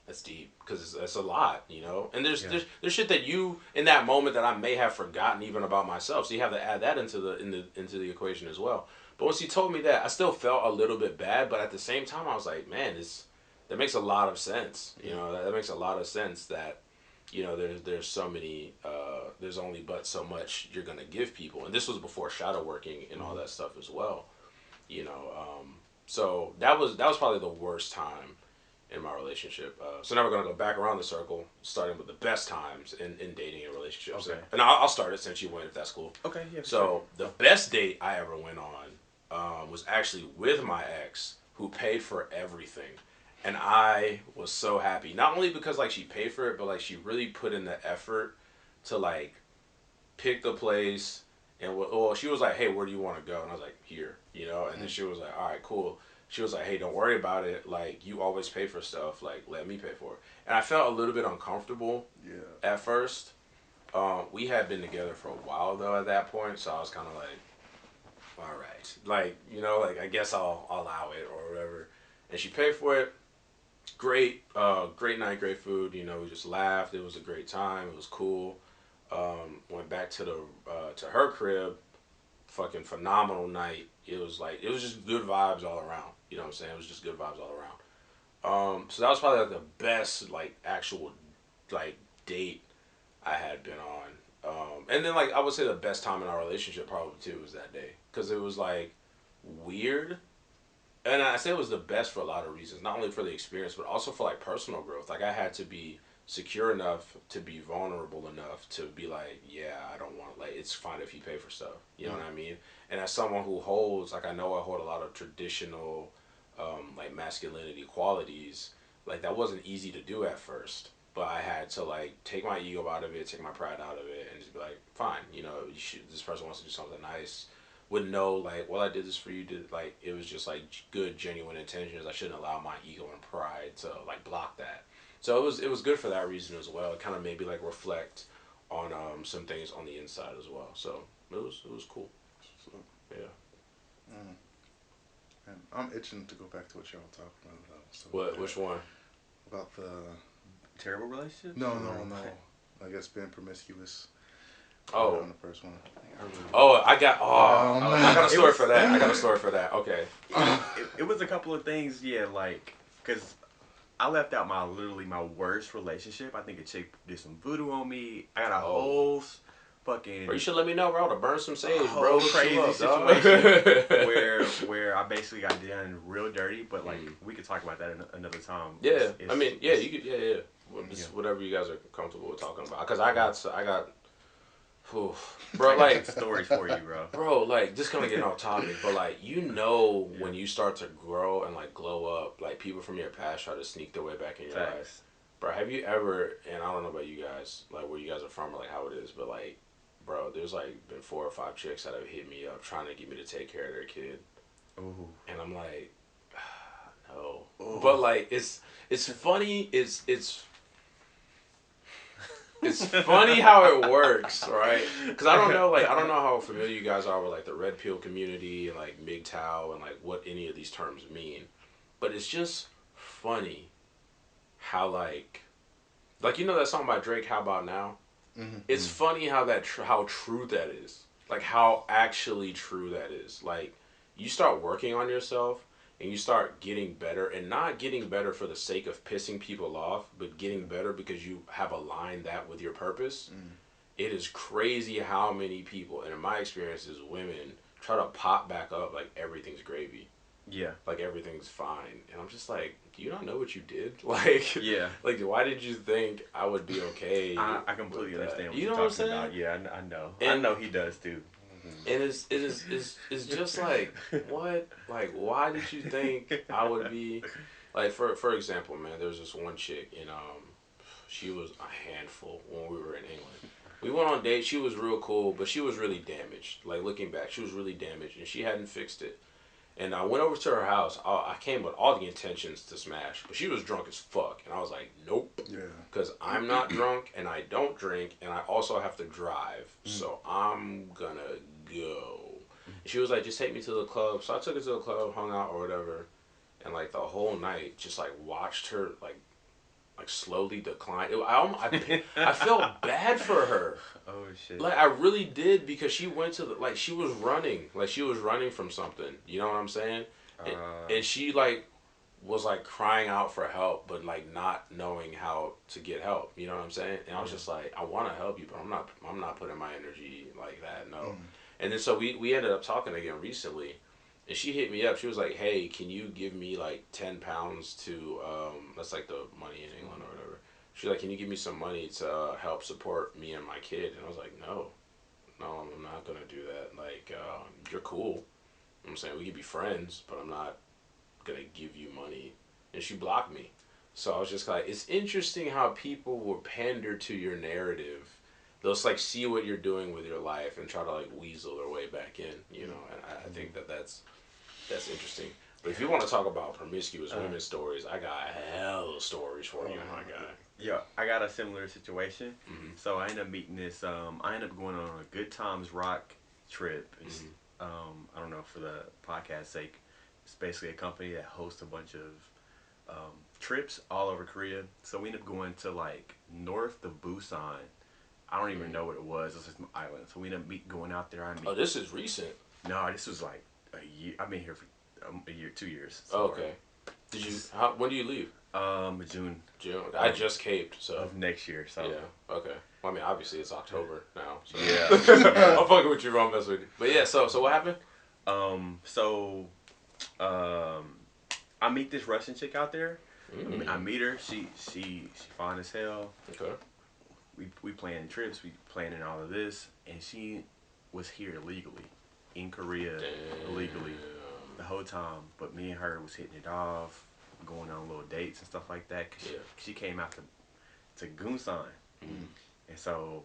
That's deep because it's a lot, And there's shit that you in that moment that I may have forgotten even about myself. So you have to add that into the equation as well. But once he told me that, I still felt a little bit bad. But at the same time, I was like, man, that makes a lot of sense. That makes a lot of sense that there's so many there's only but so much you're gonna give people. And this was before shadow working and all that stuff as well. So that was probably the worst time in my relationship. So now we're going to go back around the circle, starting with the best times in dating and relationships. Okay. And I'll start it since you went, if that's cool. Okay, yeah. So the best date I ever went on was actually with my ex, who paid for everything. And I was so happy. Not only because, like, she paid for it, but, like, she really put in the effort to, like, pick the place. And, she was like, hey, where do you want to go? And I was like, here, And then she was like, all right, cool. She was like, hey, don't worry about it. Like, you always pay for stuff. Like, let me pay for it. And I felt a little bit uncomfortable at first. We had been together for a while, though, at that point. So I was kind of like, all right. Like, I guess I'll allow it or whatever. And she paid for it. Great night, great food. We just laughed. It was a great time. It was cool. Went back to her crib. Fucking phenomenal night. It was just good vibes all around. You know what I'm saying? It was just good vibes all around. So that was probably like the best actual date I had been on. And then I would say the best time in our relationship probably too was that day, because it was weird. And I say it was the best for a lot of reasons, not only for the experience, but also for personal growth. I had to be secure enough to be vulnerable enough to be like, yeah, I don't want it's fine if you pay for stuff. You know what I mean? And as someone who holds, I know I hold a lot of traditional, masculinity qualities, that wasn't easy to do at first. But I had to take my ego out of it, take my pride out of it, and just be like, fine, this person wants to do something nice. Would know well, I did this for you. It was just good, genuine intentions. I shouldn't allow my ego and pride to block that. So it was good for that reason as well. It kind of made me reflect on some things on the inside as well. So it was cool. So, yeah. And I'm itching to go back to what y'all were talking about. So Which one? About the terrible relationship? No. I guess being promiscuous. Oh, on the first one. I got a story for that. I got a story for that. Okay. It was a couple of things, because I left out literally my worst relationship. I think a chick did some voodoo on me. I got a whole fucking... Bro, you should let me know, bro, to burn some sage, bro. Crazy situation where I basically got done real dirty, but we could talk about that another time. Yeah, you could. Yeah. Whatever you guys are comfortable with talking about, because I got. Bro, stories for you, bro. Bro, just kind of getting off topic, but when you start to grow and glow up, people from your past try to sneak their way back in your life. Bro, have you ever? And I don't know about you guys, where you guys are from or how it is, but bro, there's like been 4 or 5 chicks that have hit me up trying to get me to take care of their kid, Ooh. and I'm like, no. Ooh. But like, it's funny. It's funny how it works, right? Because I don't know how familiar you guys are with like the red pill community and like MGTOW and like what any of these terms mean, but it's just funny how like you know that song by Drake, How About Now? Mm-hmm. It's funny how how true that is. Like how actually true that is. Like you start working on yourself and you start getting better, and not getting better for the sake of pissing people off, but getting better because you have aligned that with your purpose. It is crazy how many people, and in my experience is women, try to pop back up like everything's gravy. Yeah. Like everything's fine. And I'm just like, do you not know what you did? Like, Yeah. like why did you think I would be okay? I completely understand what you you're know talking what I'm about. Yeah, I know. And, I know he does too. And it's just like, what? Like, why did you think I would be like, for example, man, there's this one chick and she was a handful when we were in England. We went on dates, she was real cool, but she was really damaged. Like looking back, she was really damaged and she hadn't fixed it. And I went over to her house. I came with all the intentions to smash, but she was drunk as fuck. And I was like, nope. Yeah. Because I'm not drunk, and I don't drink, and I also have to drive. So I'm gonna go. And she was like, just take me to the club. So I took her to the club, hung out or whatever. And like the whole night, just like watched her like slowly decline. I felt bad for her. Oh shit. Like I really did, because she went to she was running, like she was running from something. You know what I'm saying? And she like was like crying out for help, but like not knowing how to get help. You know what I'm saying? And I was just like, I want to help you, but I'm not putting my energy like that. No. And then so we ended up talking again recently, and she hit me up. She was like, hey, can you give me like 10 pounds to that's like the money in England or whatever. She's like, can you give me some money to help support me and my kid? And I was like, no, I'm not gonna do that. Like, you're cool. I'm saying we could be friends, but I'm not gonna give you money. And she blocked me. So I was just like, it's interesting how people will pander to your narrative. They'll just like see what you're doing with your life and try to like weasel their way back in, you know. And I think that's interesting. But if you want to talk about promiscuous women's stories, I got hell of stories for you, my guy. Yeah, I got a similar situation. Mm-hmm. So I ended up meeting this. I ended up going on a Good Times Rock trip. It's, I don't know, for the podcast sake, it's basically a company that hosts a bunch of trips all over Korea. So we ended up going to like north of Busan. I don't even know what it was. It was just an island. So we ended up going out there. Oh, this is recent. No, this was like a year. I've been here for a year, 2 years. Oh, okay. Did you? When do you leave? June. June. I just caped, so of next year. So yeah. Okay. Well, I mean, obviously it's October now. So. Yeah. I'm fucking with you, wrong mess with you. But yeah. So what happened? I meet this Russian chick out there. I meet her. She fine as hell. Okay. We planning trips. We planning all of this, and she was here illegally, in Korea. Damn. Illegally the whole time. But me and her was hitting it off, going on little dates and stuff like that. Cause she came out to Gunsan, and so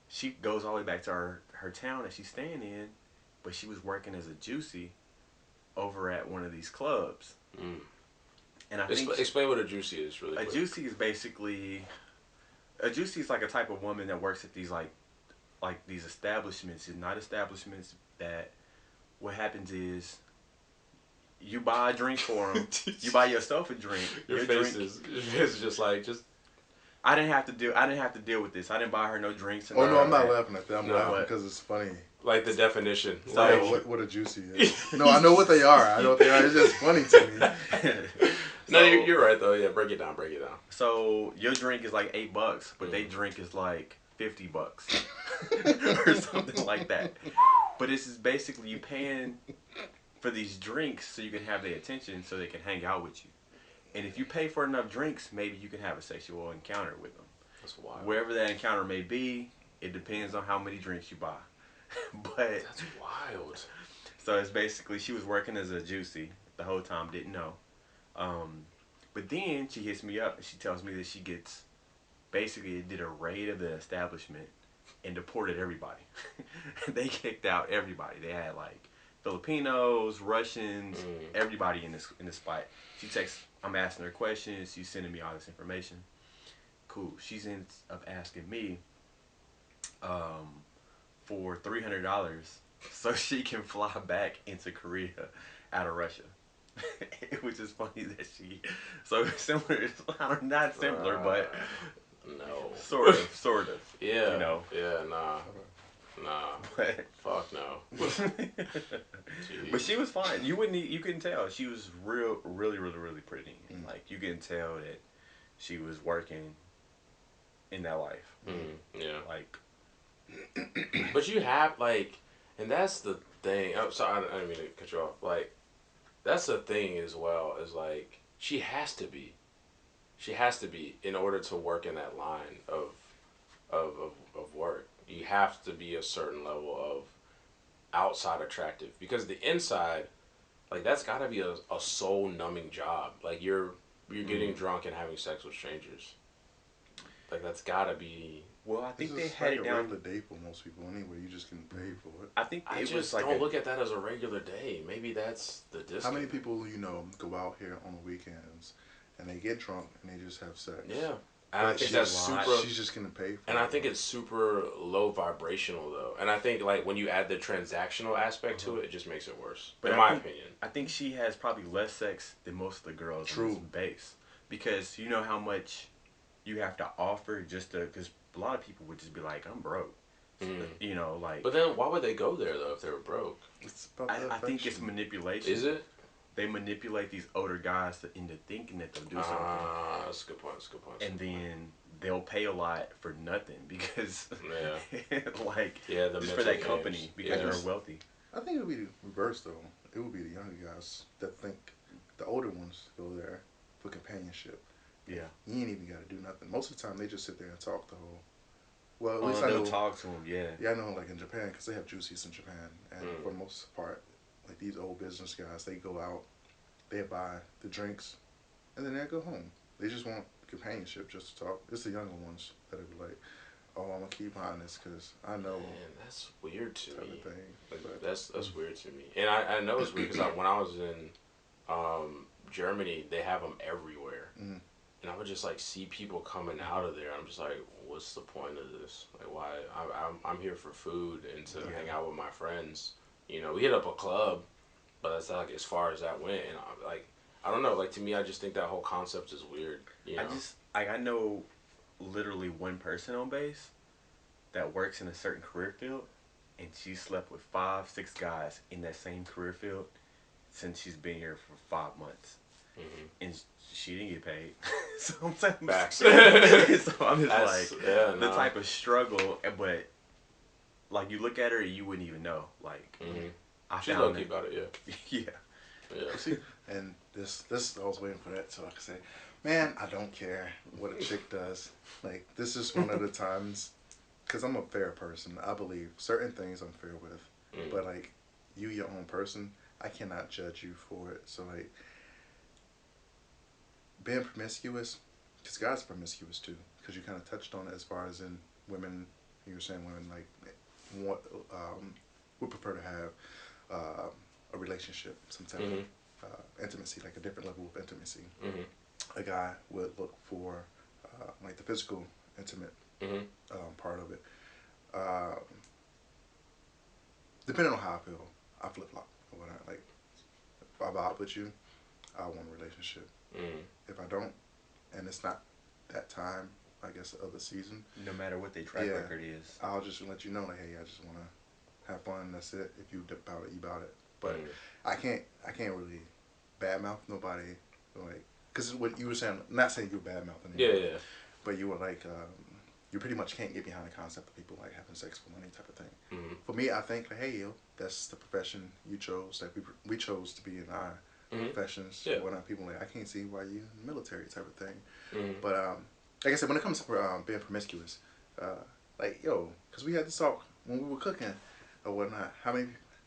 she goes all the way back to her town that she's staying in, but she was working as a juicy over at one of these clubs. And I think explain what a juicy is really quick. A juicy is basically like a type of woman that works at these like these establishments. It's not establishments that what happens is you buy a drink for them. You buy yourself a drink. Your face is just like I didn't have to deal with this. I didn't buy her no drinks. Oh no, I'm not laughing at that. I'm laughing because it's funny. Like the definition. So like, what a juicy is. No, I know what they are. It's just funny to me. No, you're right though. Yeah, break it down. So your drink is like $8, but they drink is like $50 or something like that. But this is basically you paying for these drinks so you can have their attention, so they can hang out with you. And if you pay for enough drinks, maybe you can have a sexual encounter with them. That's wild. Wherever that encounter may be, it depends on how many drinks you buy. But that's wild. So it's basically she was working as a juicy the whole time, didn't know. But then she hits me up and she tells me that she gets basically did a raid of the establishment and deported everybody. They kicked out everybody. They had like Filipinos, Russians, everybody in this spot. She texts, I'm asking her questions. She's sending me all this information. Cool. She ends up asking me for $300 so she can fly back into Korea out of Russia. Which is funny that she so similar. Not similar, but no, sort of. Yeah, you know. Yeah, nah. Fuck no. But she was fine. You couldn't tell. She was really pretty. Like you couldn't tell that she was working in that life. Yeah. Like, but you have like, and that's the thing. I'm sorry, I didn't mean to cut you off. Like, that's the thing as well. Is like she has to be in order to work in that line of work. You have to be a certain level of outside attractive, because the inside, like, that's got to be a soul numbing job. Like you're getting drunk and having sex with strangers. Like that's got to be. Well, I think they like had it down. a regular day for most people anyway. You just getting paid for it. I think I it just was like don't look at that as a regular day. Maybe that's the disconnect. How many people go out here on the weekends and they get drunk and they just have sex? Yeah. And I think that's super. She's just getting paid for it. And I think it's super low vibrational though. And I think like when you add the transactional aspect to it, it just makes it worse. But in my opinion, I think she has probably less sex than most of the girls in this base, because you know how much you have to offer just to, because a lot of people would just be like, I'm broke. You know, like. But then why would they go there though if they were broke? It's about I think it's manipulation. Is it? They manipulate these older guys into thinking that they'll do something. That's a good point. And then they'll pay a lot for nothing because, like, just for that company, because they're wealthy. I think it would be the reverse though. It would be the younger guys that think the older ones go there for companionship. Yeah. You ain't even got to do nothing. Most of the time, they just sit there and talk the whole. Well, at least they'll talk to them. Yeah. Yeah, I know. Like in Japan, because they have juicies in Japan, and for the most part, like these old business guys, they go out, they buy the drinks, and then they go home. They just want companionship, just to talk. It's the younger ones that are like, "Oh, I'm gonna keep buying this because I know." Man, that's weird to me. Like, that's weird to me, and I know it's weird because when I was in Germany, they have them everywhere, and I would just like see people coming out of there. I'm just like, what's the point of this? Like, why? I'm here for food and to hang out with my friends. You know, we hit up a club, but that's like as far as that went. And I'm like, I don't know. Like to me, I just think that whole concept is weird. You know? I know literally one person on base that works in a certain career field, and she slept with 5-6 guys in that same career field since she's been here for 5 months, and she didn't get paid. So I'm saying, so I'm just like the type of struggle, but. Like, you look at her, you wouldn't even know. Like, She's low-key about it, yeah. See, and this I was waiting for that so I could say, man, I don't care what a chick does. Like, this is one of the times, because I'm a fair person. I believe certain things I'm fair with. But, like, you, your own person, I cannot judge you for it. So, like, being promiscuous, because guys are promiscuous, too. Because you kind of touched on it as far as in women, you were saying women, like, would prefer to have a relationship, some type of intimacy, like a different level of intimacy. A guy would look for like the physical, intimate part of it. Depending on how I feel, I flip flop or whatnot. Like if I vibe with you, I want a relationship. If I don't, and it's not that time, I guess, of the season. No matter what their track record is. I'll just let you know, like, hey, I just want to have fun. That's it. If you about it, you about it. But I can't really badmouth nobody, like, because what you were saying, not saying you were badmouthing anybody, but you were like, you pretty much can't get behind the concept of people like having sex for money type of thing. For me, I think, like, hey, yo, that's the profession you chose. Like we chose to be in our professions. Whatnot. People like, I can't see why you in the military type of thing. But like I said, when it comes to being promiscuous, like, yo, because we had this talk when we were cooking or whatnot. How many,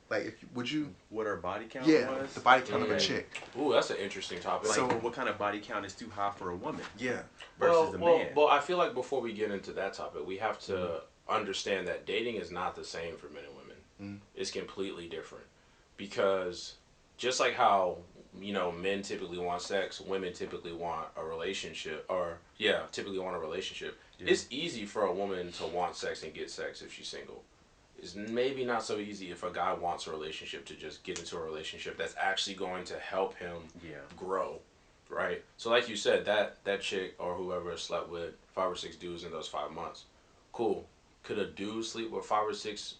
like, would you... What our body count was? The body count of a chick. Ooh, that's an interesting topic. Like, so, what kind of body count is too high for a woman? Yeah. Versus a man? Well, I feel like before we get into that topic, we have to understand that dating is not the same for men and women. Mm. It's completely different because just like how men typically want sex, women typically want a relationship, or yeah, typically want a relationship. Yeah. It's easy for a woman to want sex and get sex if she's single. It's maybe not so easy if a guy wants a relationship to just get into a relationship that's actually going to help him grow, right? So like you said, that chick or whoever slept with 5 or 6 dudes in those 5 months, cool. Could a dude sleep with 5 or 6,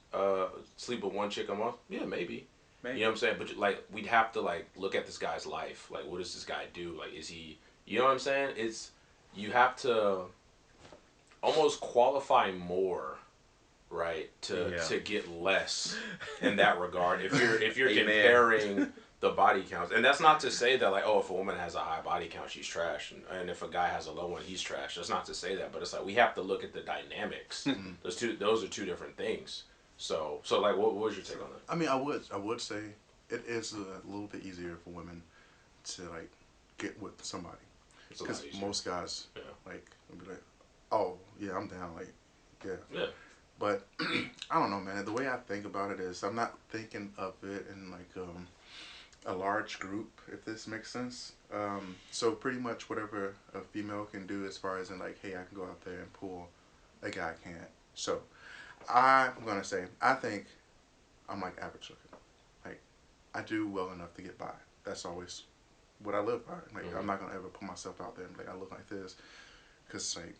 sleep with one chick a month? Yeah, maybe. Maybe. You know what I'm saying? But like, we'd have to like look at this guy's life. Like, what does this guy do? Like, is he? You know what I'm saying? You have to almost qualify more, right? To get less in that regard. If you're comparing the body counts, and that's not to say that like, oh, if a woman has a high body count, she's trash, and if a guy has a low one, he's trash. That's not to say that, but it's like we have to look at the dynamics. Those are two different things. So like, what was your take on that? I mean, I would say it is a little bit easier for women to like get with somebody because most guys like would be like, oh yeah, I'm down, like yeah. But I don't know, man. The way I think about it is I'm not thinking of it in like a large group, if this makes sense. So pretty much whatever a female can do as far as in like, hey, I can go out there and pull, a guy can't. So I'm gonna say I think I'm like average looking. Like I do well enough to get by. That's always what I live by. Like I'm not gonna ever put myself out there and be like I look like this, cause like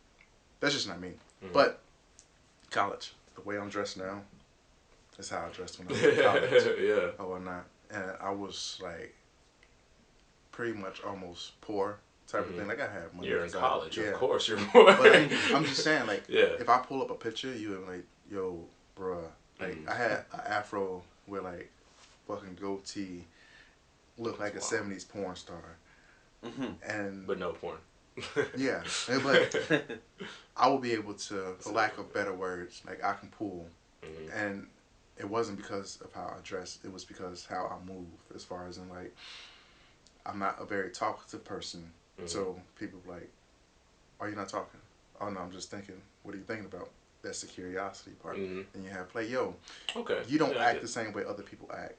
that's just not me. But college, the way I'm dressed now, is how I dressed when I was in college. Yeah. Or whatnot, and I was like pretty much almost poor type of thing. Like I had money. You're in college, of course you're poor. But like, I'm just saying, like, yeah. if I pull up a picture, you would like, yo, bruh. Like I had an afro with like fucking goatee, looked like a '70s porn star, and but no porn. Yeah, but I will be able to, for lack of better words, like I can pull, and it wasn't because of how I dress. It was because how I move. As far as in like, I'm not a very talkative person, so people like, "Are you not talking?" Oh no, I'm just thinking. What are you thinking about? That's the curiosity part. And you have like, yo, you don't act the same way other people act.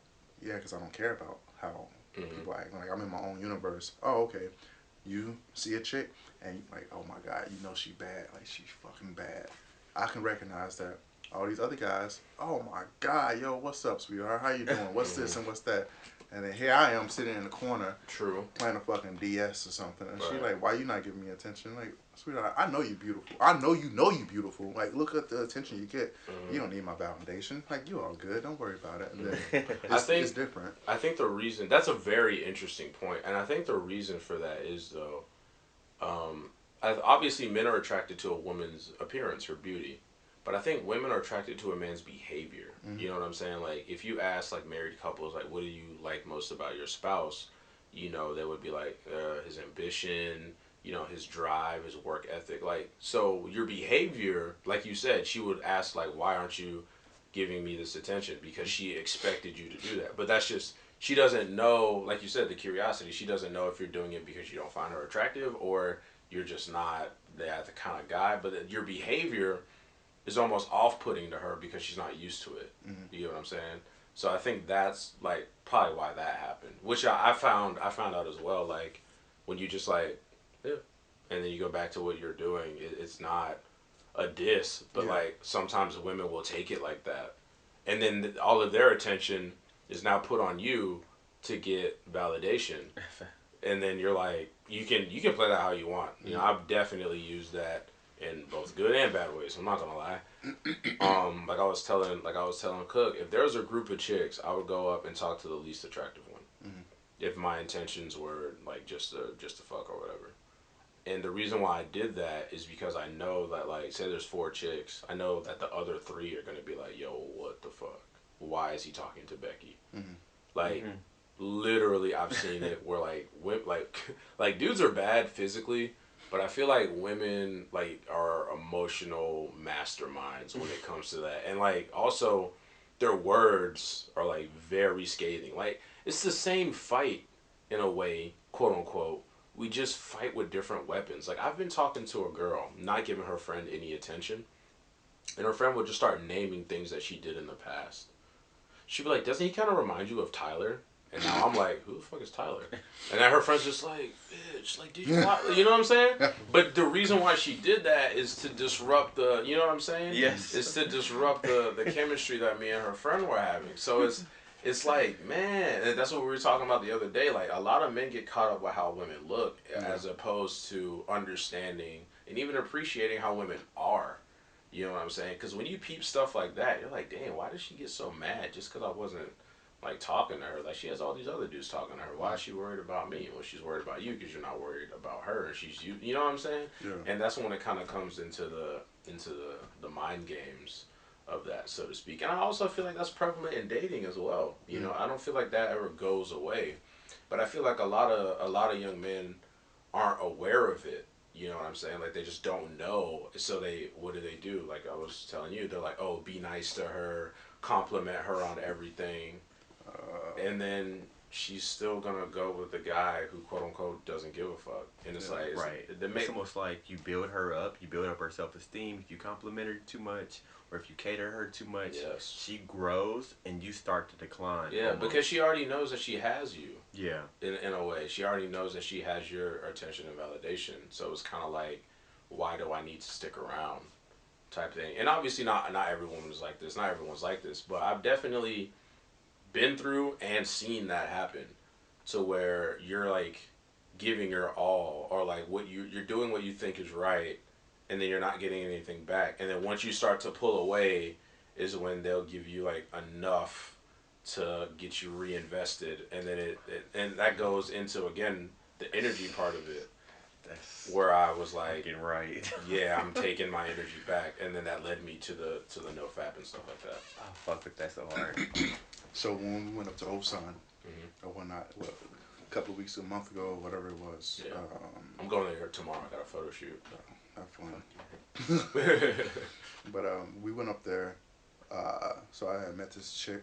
Yeah, because I don't care about how people act. Like I'm in my own universe. Oh, okay. You see a chick and you like, oh my god, you know she bad. Like she's fucking bad. I can recognize that. All these other guys, oh my god, yo, what's up, sweetheart? How you doing? What's this and what's that? And then here I am sitting in the corner, playing a fucking DS or something. And she like, why you not giving me attention? Like, sweetheart, I know you beautiful. I know you beautiful. Like, look at the attention you get. You don't need my validation. Like, you all good. Don't worry about it. And then it's different. I think the reason, that's a very interesting point, and I think the reason for that is though, obviously men are attracted to a woman's appearance, her beauty. But I think women are attracted to a man's behavior. You know what I'm saying? Like, if you ask, like, married couples, like, what do you like most about your spouse? You know, they would be like, his ambition, you know, his drive, his work ethic. Like, so your behavior, like you said, she would ask, like, why aren't you giving me this attention? Because she expected you to do that. But that's just, she doesn't know, like you said, the curiosity. She doesn't know if you're doing it because you don't find her attractive or you're just not that the kind of guy. But your behavior is almost off-putting to her because she's not used to it. You know what I'm saying? So I think that's like probably why that happened, which I found out as well. Like when you just like, and then you go back to what you're doing, it's not a diss, but like sometimes women will take it like that, and then all of their attention is now put on you to get validation, and then you're like, you can play that how you want. You know, I've definitely used that in both good and bad ways. I'm not gonna lie. Like I was telling Cook, if there was a group of chicks, I would go up and talk to the least attractive one. If my intentions were like just to fuck or whatever. And the reason why I did that is because I know that, like, say there's 4 chicks, I know that the other 3 are gonna be like, yo, what the fuck? Why is he talking to Becky? Like, literally, I've seen it where like dudes are bad physically. But I feel like women, like, are emotional masterminds when it comes to that. And, like, also, their words are, like, very scathing. Like, it's the same fight, in a way, quote-unquote. We just fight with different weapons. Like, I've been talking to a girl, not giving her friend any attention. and her friend would just start naming things that she did in the past. She'd be like, doesn't he kind of remind you of Tyler? And now I'm like, who the fuck is Tyler? And then her friend's just like, bitch, like, did you watch? You know what I'm saying? But the reason why she did that is to disrupt the, you know what I'm saying? Yes. It's to disrupt the chemistry that me and her friend were having. So it's like, man, and that's what we were talking about the other day. Like, a lot of men get caught up with how women look as opposed to understanding and even appreciating how women are. You know what I'm saying? Because when you peep stuff like that, you're like, damn, why did she get so mad just because I wasn't, like, talking to her? Like, she has all these other dudes talking to her. Why is she worried about me? Well, she's worried about you because you're not worried about her. And she's you know what I'm saying? Yeah. And that's when it kind of comes into the mind games of that, so to speak. And I also feel like that's prevalent in dating as well. You know, I don't feel like that ever goes away. But I feel like a lot of young men aren't aware of it. You know what I'm saying? Like, they just don't know. So what do? Like I was telling you, they're like, oh, be nice to her, compliment her on everything. And then she's still gonna go with the guy who, quote unquote, doesn't give a fuck. And it's like, it's almost like you build her up, you build up her self-esteem. If you compliment her too much, or if you cater her too much, she grows and you start to decline. Yeah, almost. Because she already knows that she has you. Yeah. In a way, she already knows that she has your attention and validation. So it's kind of like, why do I need to stick around, type thing. And obviously, not every woman is like this. Not everyone's like this, but I've definitely been through and seen that happen, to where you're like giving your all, or like you're doing what you think is right, and then you're not getting anything back. And then once you start to pull away is when they'll give you like enough to get you reinvested, and then and that goes into, again, the energy part of it. That's where I was like, right. yeah, I'm taking my energy back, and then that led me to the no fap and stuff like that. Oh, fuck with that so hard. So when we went up to Osan, or whatnot, a couple of weeks, a month ago, whatever it was. Yeah. I'm going there tomorrow. I got a photo shoot. Have fun. But we went up there. So I had met this chick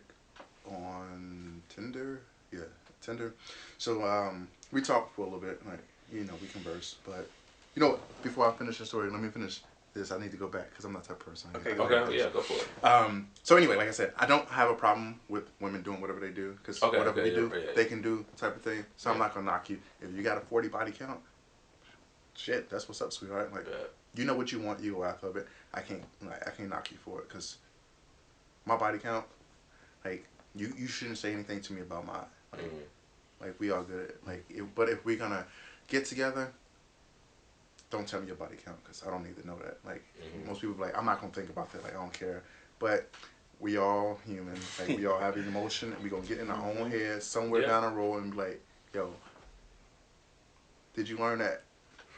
on Tinder. Yeah, Tinder. So we talked for a little bit, like, you know, we conversed. But you know what? Before I finish the story, let me finish this. I need to go back because I'm not that person. Okay, yeah, go for it. So anyway, like I said, I don't have a problem with women doing whatever they do, because whatever we do, they can do, type of thing. So I'm not gonna knock you. If you got a 40 body count, shit, that's what's up, sweetheart. Like, you know what you want, you go after it. I can't knock you for it, because my body count, like, you shouldn't say anything to me about mine. Like, like, we all good. Like, but if we're gonna get together, don't tell me your body count, because I don't need to know that. Like, most people be like, I'm not going to think about that. Like, I don't care. But we all human. Like, we all have an emotion, and we going to get in our own head somewhere down the road and be like, yo, did you learn that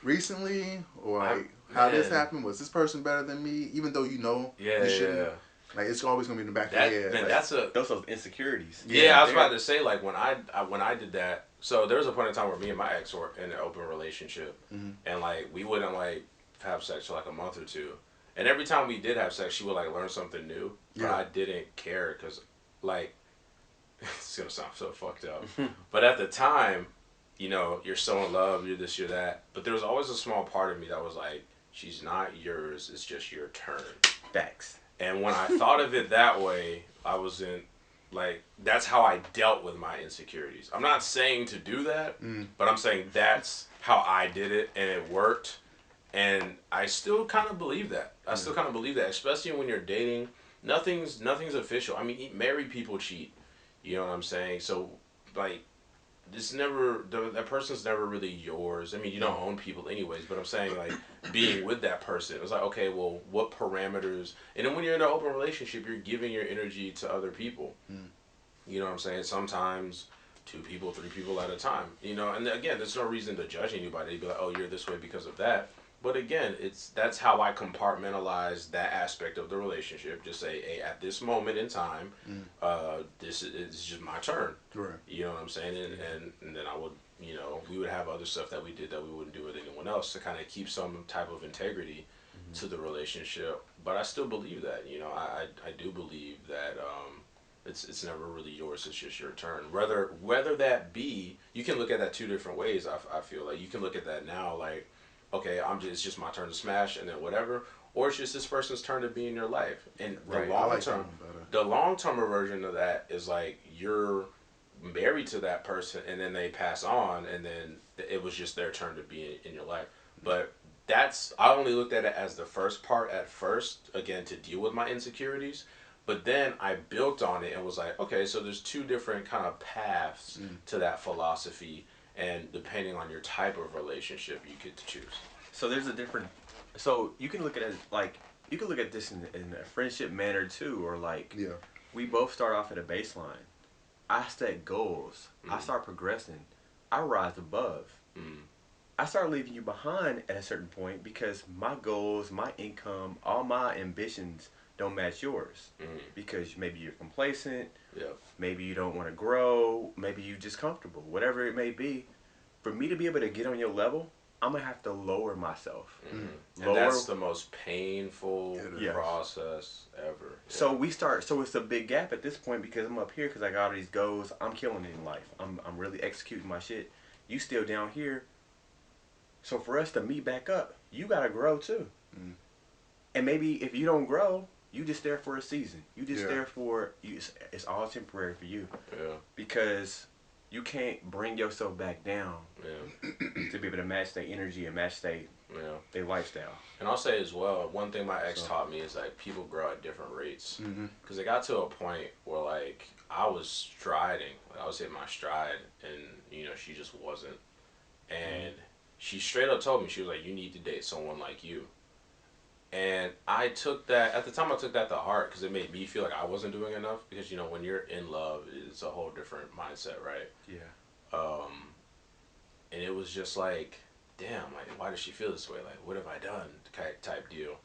recently? Or, like, how this happened? Was this person better than me? Even though you know you shouldn't. Like, it's always going to be in the back of your head. Man, like, those are insecurities. Yeah, I was about to say, like, when I did that, so there was a point in time where me and my ex were in an open relationship, and, like, we wouldn't, like, have sex for, like, a month or two. And every time we did have sex, she would, like, learn something new. But I didn't care, because, like, it's going to sound so fucked up. But at the time, you know, you're so in love, you're this, you're that. But there was always a small part of me that was like, she's not yours, it's just your turn. Facts. And when I thought of it that way, I wasn't, like, that's how I dealt with my insecurities. I'm not saying to do that, but I'm saying that's how I did it, and it worked. And I still kind of believe that. I still kind of believe that, especially when you're dating. Nothing's official. I mean, married people cheat. You know what I'm saying? So, like, it's never, that person's never really yours. I mean, you don't own people anyways, but I'm saying, like, being with that person, it was like, okay, well, what parameters? And then when you're in an open relationship, you're giving your energy to other people. You know what I'm saying? Sometimes 2 people, 3 people at a time. You know, and again, there's no reason to judge anybody. Be like, oh, you're this way because of that. But again, that's how I compartmentalize that aspect of the relationship. Just say, hey, at this moment in time, this is just my turn. Right. You know what I'm saying? And then I would, you know, we would have other stuff that we did that we wouldn't do with anyone else to kind of keep some type of integrity to the relationship. But I still believe that, you know, I do believe that it's never really yours, it's just your turn. Whether that be, you can look at that 2 different ways. I feel like you can look at that now like, okay, it's just my turn to smash, and then whatever. or it's just this person's turn to be in your life. And the Right. I long like term, that one better. the long term version of that is like you're married to that person, and then they pass on, and then it was just their turn to be in your life. But that's I only looked at it as the first part at first, again to deal with my insecurities. But then I built on it and was like, okay, so there's two different kind of paths to that philosophy, and depending on your type of relationship, you get to choose. So there's a different. So you can look at it like you can look at this in a friendship manner too, or like Yeah. we both start off at a baseline. I set goals. I start progressing. I rise above. I start leaving you behind at a certain point because my goals, my income, all my ambitions don't match yours. Because maybe you're complacent. Yeah. Maybe you don't want to grow. Maybe you're just comfortable. Whatever it may be. For me to be able to get on your level, I'm going to have to lower myself. And that's the most painful Yes. process ever. So we start. So it's a big gap at this point because I'm up here because I got all these goals. I'm killing it in life. I'm really executing my shit. You still down here. So for us to meet back up, you gotta grow too. And maybe if you don't grow, you just there for a season. You just there for you. It's all temporary for you. Yeah. Because you can't bring yourself back down Yeah. to be able to match their energy and match their lifestyle. And I'll say as well, one thing my ex taught me is like people grow at different rates. Because it got to a point where like I was striding, like I was hitting my stride, and you know she just wasn't. And she straight up told me, she was like, "You need to date someone like you." And I took that at the time. I took that to heart because it made me feel like I wasn't doing enough. Because you know when you're in love, it's a whole different mindset, right? Yeah. And it was just like, damn, like why does she feel this way? Like what have I done? Type deal.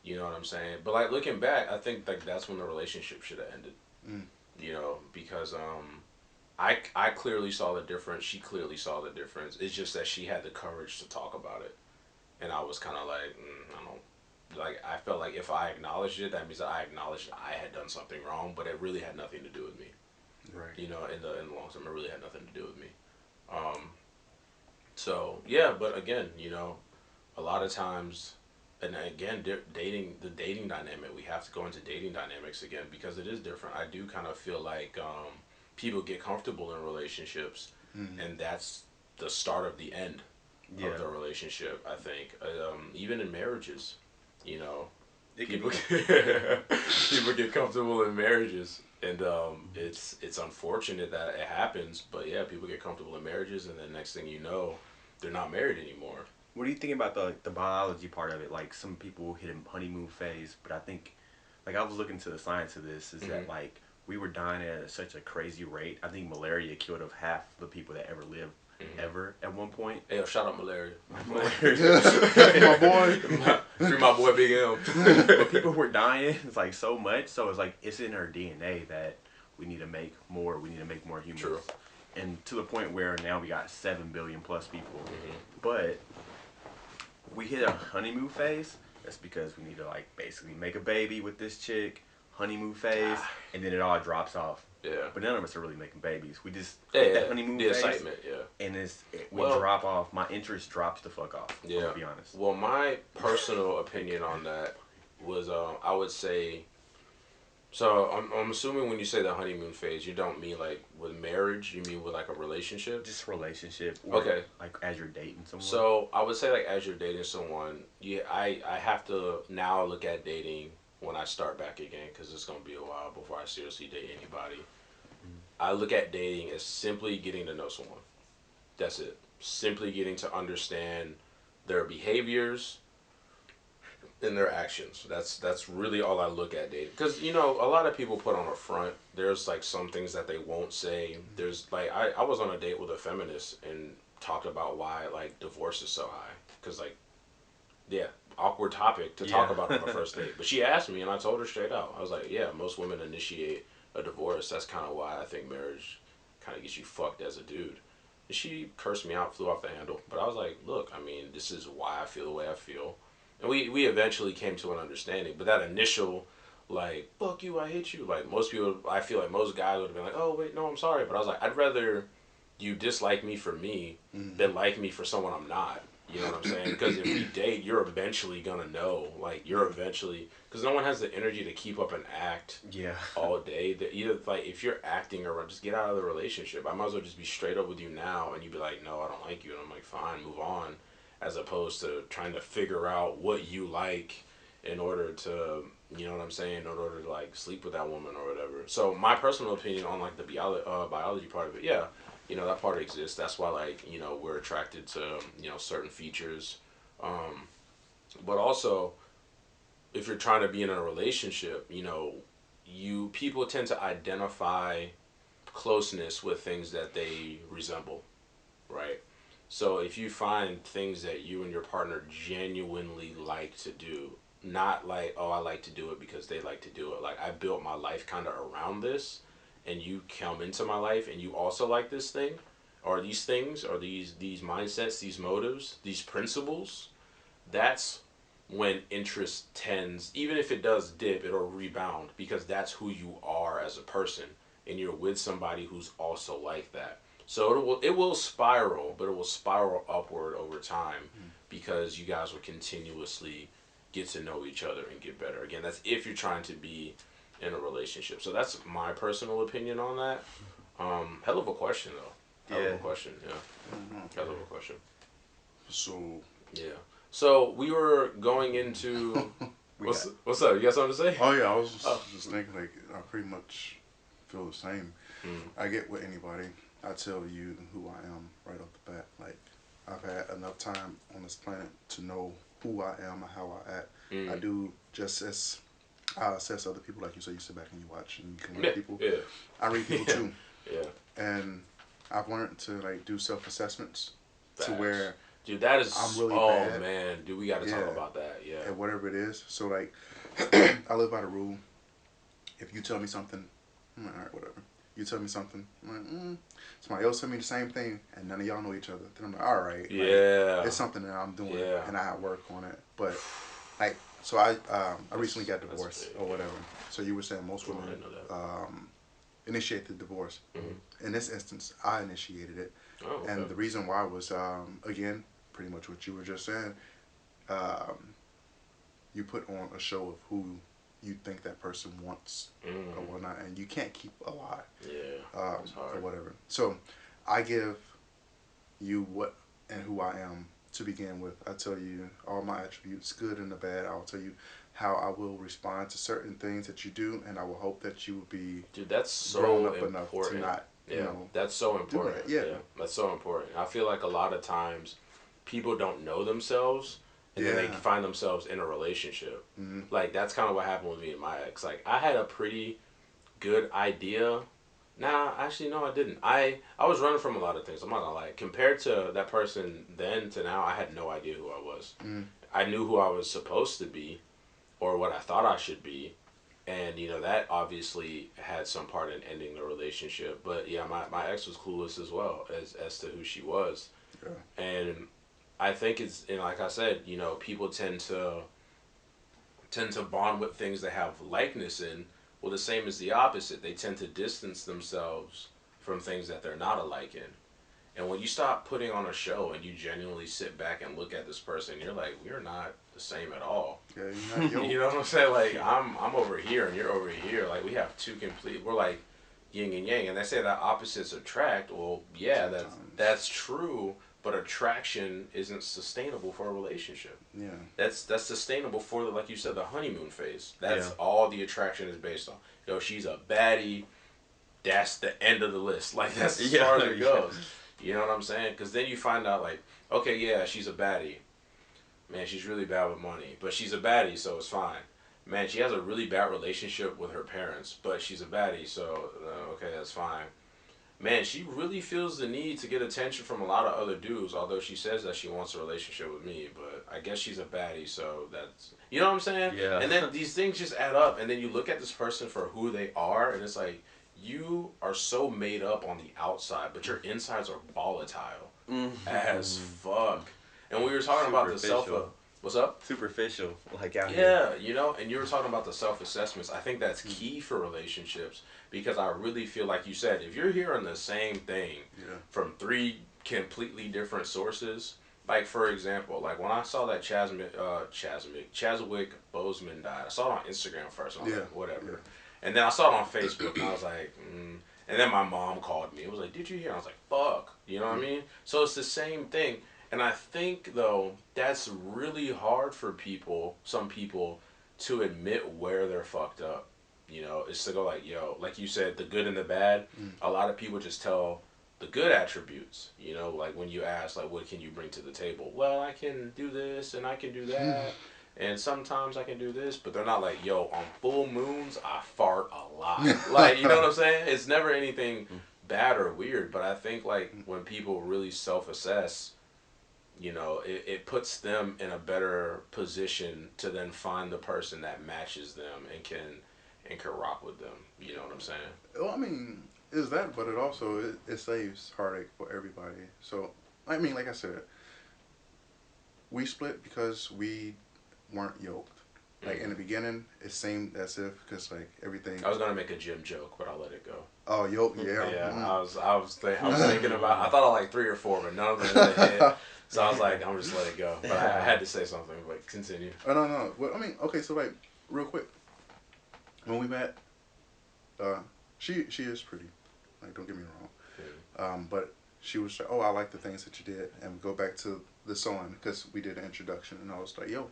You know what I'm saying? But like looking back, I think like that's when the relationship should have ended. You know, because I clearly saw the difference. She clearly saw the difference. It's just that she had the courage to talk about it, and I was kind of like, I don't. Like I felt like if I acknowledged it, that means that I acknowledged I had done something wrong, but it really had nothing to do with me. Right. You know, in the long term, it really had nothing to do with me. So yeah, but again, you know, a lot of times, and again, the dating dynamic. We have to go into dating dynamics again because it is different. I do kind of feel like people get comfortable in relationships, and that's the start of the end of the relationship. I think even in marriages. You know, people get comfortable in marriages, and it's unfortunate that it happens. But yeah, people get comfortable in marriages, and then next thing you know, they're not married anymore. What do you think about the biology part of it? Like some people hit a honeymoon phase, but I think, like I was looking to the science of this, is that like we were dying at such a crazy rate. I think malaria killed off half the people that ever lived. Ever at one point. Hey, yo, shout out malaria. My boy. Free my boy Big M. But people were dying. It's like so much. So it's like it's in our DNA that we need to make more. We need to make more humans. True. And to the point where now we got 7 billion plus people. But we hit a honeymoon phase. That's because we need to like basically make a baby with this chick. Honeymoon phase, and then it all drops off. Yeah. But none of us are really making babies. We just Yeah, that honeymoon the phase, excitement, and we drop off. My interest drops the fuck off. Yeah. To be honest. Well, my personal opinion on that was, I would say. So I'm assuming when you say the honeymoon phase, you don't mean like with marriage. You mean with like a relationship. Just relationship. Or Okay. Like as you're dating someone. So I would say like as you're dating someone, I have to now look at dating when I start back again because it's gonna be a while before I seriously date anybody. I look at dating as simply getting to know someone. That's it. Simply getting to understand their behaviors and their actions. That's really all I look at dating. Because, you know, a lot of people put on a front. There's, like, some things that they won't say. There's, like, I was on a date with a feminist and talked about why, like, divorce is so high. Because, like, yeah, awkward topic to talk about on a first date. But she asked me, and I told her straight out. I was like, yeah, most women initiate a divorce. That's kind of why I think marriage kind of gets you fucked as a dude. And she cursed me out, flew off the handle. But I was like, look, I mean, this is why I feel the way I feel. And we eventually came to an understanding. But that initial, like, fuck you, I hate you. Like, most people, I feel like most guys would have been like, oh, wait, no, I'm sorry. But I was like, I'd rather you dislike me for me than like me for someone I'm not. You know what I'm saying? Because if we date, you're eventually gonna know. Like you're eventually, because no one has the energy to keep up and act Yeah. all day. That either like if you're acting or just get out of the relationship. I might as well just be straight up with you now, and you'd be like, no, I don't like you, and I'm like, fine, move on, as opposed to trying to figure out what you like in order to, you know what I'm saying, in order to like sleep with that woman or whatever. So my personal opinion on like the biology part of it, yeah, you know that part exists. That's why like you know we're attracted to certain features, um, but also if you're trying to be in a relationship, you people tend to identify closeness with things that they resemble, right? So if you find things that you and your partner genuinely like to do, not like, oh, I like to do it because they like to do it. Like I built my life kind of around this, and you come into my life and you also like this thing, or these things, or these mindsets, these motives, these principles. That's when interest tends, even if it does dip, it'll rebound because that's who you are as a person, and you're with somebody who's also like that. So it will spiral, but it will spiral upward over time because you guys will continuously get to know each other and get better. Again, that's if you're trying to be in a relationship. So that's my personal opinion on that. Hell of a question though. Hell of a question. Yeah. Hell of a question. So Yeah. So we were going into what's up? You got something to say? oh yeah, I was just thinking like I pretty much feel the same. Mm. I get with anybody. I tell you who I am right off the bat. Like I've had enough time on this planet to know who I am and how I act. I do just as I assess other people. Like you said, you sit back and you watch and you can read people. Yeah. I read people too. Yeah. And I've learned to like do self-assessments to Facts. where Dude, that is I'm really oh bad. man, dude, we got to talk about that. Yeah. at whatever it is. So like I live by the rule. If you tell me something, I'm like, all right, whatever. You tell me something, I'm like, somebody else tell me the same thing, and none of y'all know each other. Then I'm like, all right, Yeah. like, it's something that I'm doing, Yeah. and I work on it. But like, so I recently got divorced or whatever. So you were saying most women initiate the divorce. Mm-hmm. In this instance, I initiated it, okay. and the reason why was again pretty much what you were just saying. You put on a show of who you think that person wants or whatnot, and you can't keep a lie. Yeah, it's hard. Or whatever. So I give you what and who I am to begin with. I tell you all my attributes, good and the bad. I'll tell you how I will respond to certain things that you do, and I will hope that you will be Dude, that's so grown up important. enough to not, that's so important. Yeah, that's so important. I feel like a lot of times people don't know themselves, and then they find themselves in a relationship. Like that's kind of what happened with me and my ex. Like I had a pretty good idea. Nah, actually no, I didn't. I was running from a lot of things. I'm not gonna lie. Compared to that person then to now, I had no idea who I was. I knew who I was supposed to be, or what I thought I should be, and that obviously had some part in ending the relationship. But yeah, my ex was clueless as well as to who she was, and I think it's, and like I said, people tend to bond with things they have likeness in. Well, the same is the opposite. They tend to distance themselves from things that they're not alike in. And when you stop putting on a show and you genuinely sit back and look at this person, you're like, we're not the same at all. Yeah, you're not You know what I'm saying? Like I'm over here and you're over here. Like we have we're like yin and yang. And they say that opposites attract. Well, yeah, that's true. But attraction isn't sustainable for a relationship. Yeah. That's sustainable for like you said, the honeymoon phase. That's all the attraction is based on. She's a baddie. That's the end of the list. Like that's as far as it goes. You know what I'm saying? Because then you find out like, okay, yeah, she's a baddie. Man, she's really bad with money, but she's a baddie, so it's fine. Man, she has a really bad relationship with her parents, but she's a baddie, so okay, that's fine. Man, she really feels the need to get attention from a lot of other dudes, although she says that she wants a relationship with me, but I guess she's a baddie, so that's, you know what I'm saying? Yeah. And then these things just add up, and then you look at this person for who they are, and it's like, you are so made up on the outside, but your insides are volatile as fuck. And we were talking about the what's up? Superficial, like out here. Yeah, and you were talking about the self-assessments. I think that's key for relationships because I really feel like you said, if you're hearing the same thing from 3 completely different sources, like for example, like when I saw that Chadwick Boseman died, I saw it on Instagram first. And I was like, whatever. Yeah. And then I saw it on Facebook, and I was like, And then my mom called me. It was like, did you hear? I was like, fuck. You know what I mean? So it's the same thing. And I think, though, that's really hard for people, some people, to admit where they're fucked up. You know, it's to go like, yo, like you said, the good and the bad. A lot of people just tell the good attributes. You know, like when you ask, like, what can you bring to the table? Well, I can do this and I can do that. And sometimes I can do this, but they're not like, yo, on full moons, I fart a lot. Like, you know what I'm saying? It's never anything bad or weird, but I think, like, when people really self-assess, you know, it puts them in a better position to then find the person that matches them and can rock with them. You know what I'm saying? Well, I mean, is that, but it also, it saves heartache for everybody. So, I mean, like I said, we split because we weren't yoked. Like in the beginning, it seemed as if, because like everything. I was gonna make a gym joke, but I'll let it go. Oh, yoke, yeah. Yeah, I was thinking about. I thought of like 3 or 4, but none of them really hit. So I was like, I'm just let it go. But I had to say something. But continue. Oh no. Well, I mean, okay, so like real quick, when we met, she is pretty. Like, don't get me wrong. But she was like, oh, I like the things that you did, and we go back to the sewing because we did an introduction, and I was like, yo,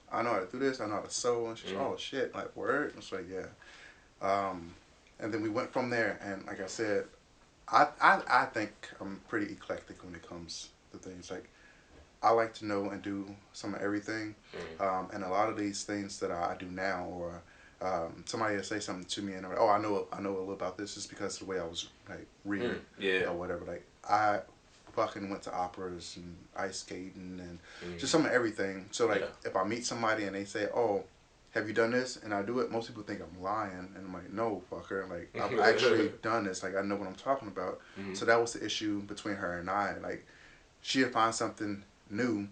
I know how to do this, I know how to sew, and she's like, oh shit, like word? I was like, yeah. And then we went from there, and like I said, I think I'm pretty eclectic when it comes to things. Like, I like to know and do some of everything, and a lot of these things that I do now, or somebody will say something to me, and I'm like, oh, I know a little about this, just because of the way I was like reading, or whatever. Like, I fucking went to operas and ice skating and just some of everything. So like, if I meet somebody and they say, oh, have you done this? And I do it, most people think I'm lying, and I'm like, no, fucker, like, I've actually done this, like, I know what I'm talking about. So that was the issue between her and I. Like, she'd find something new,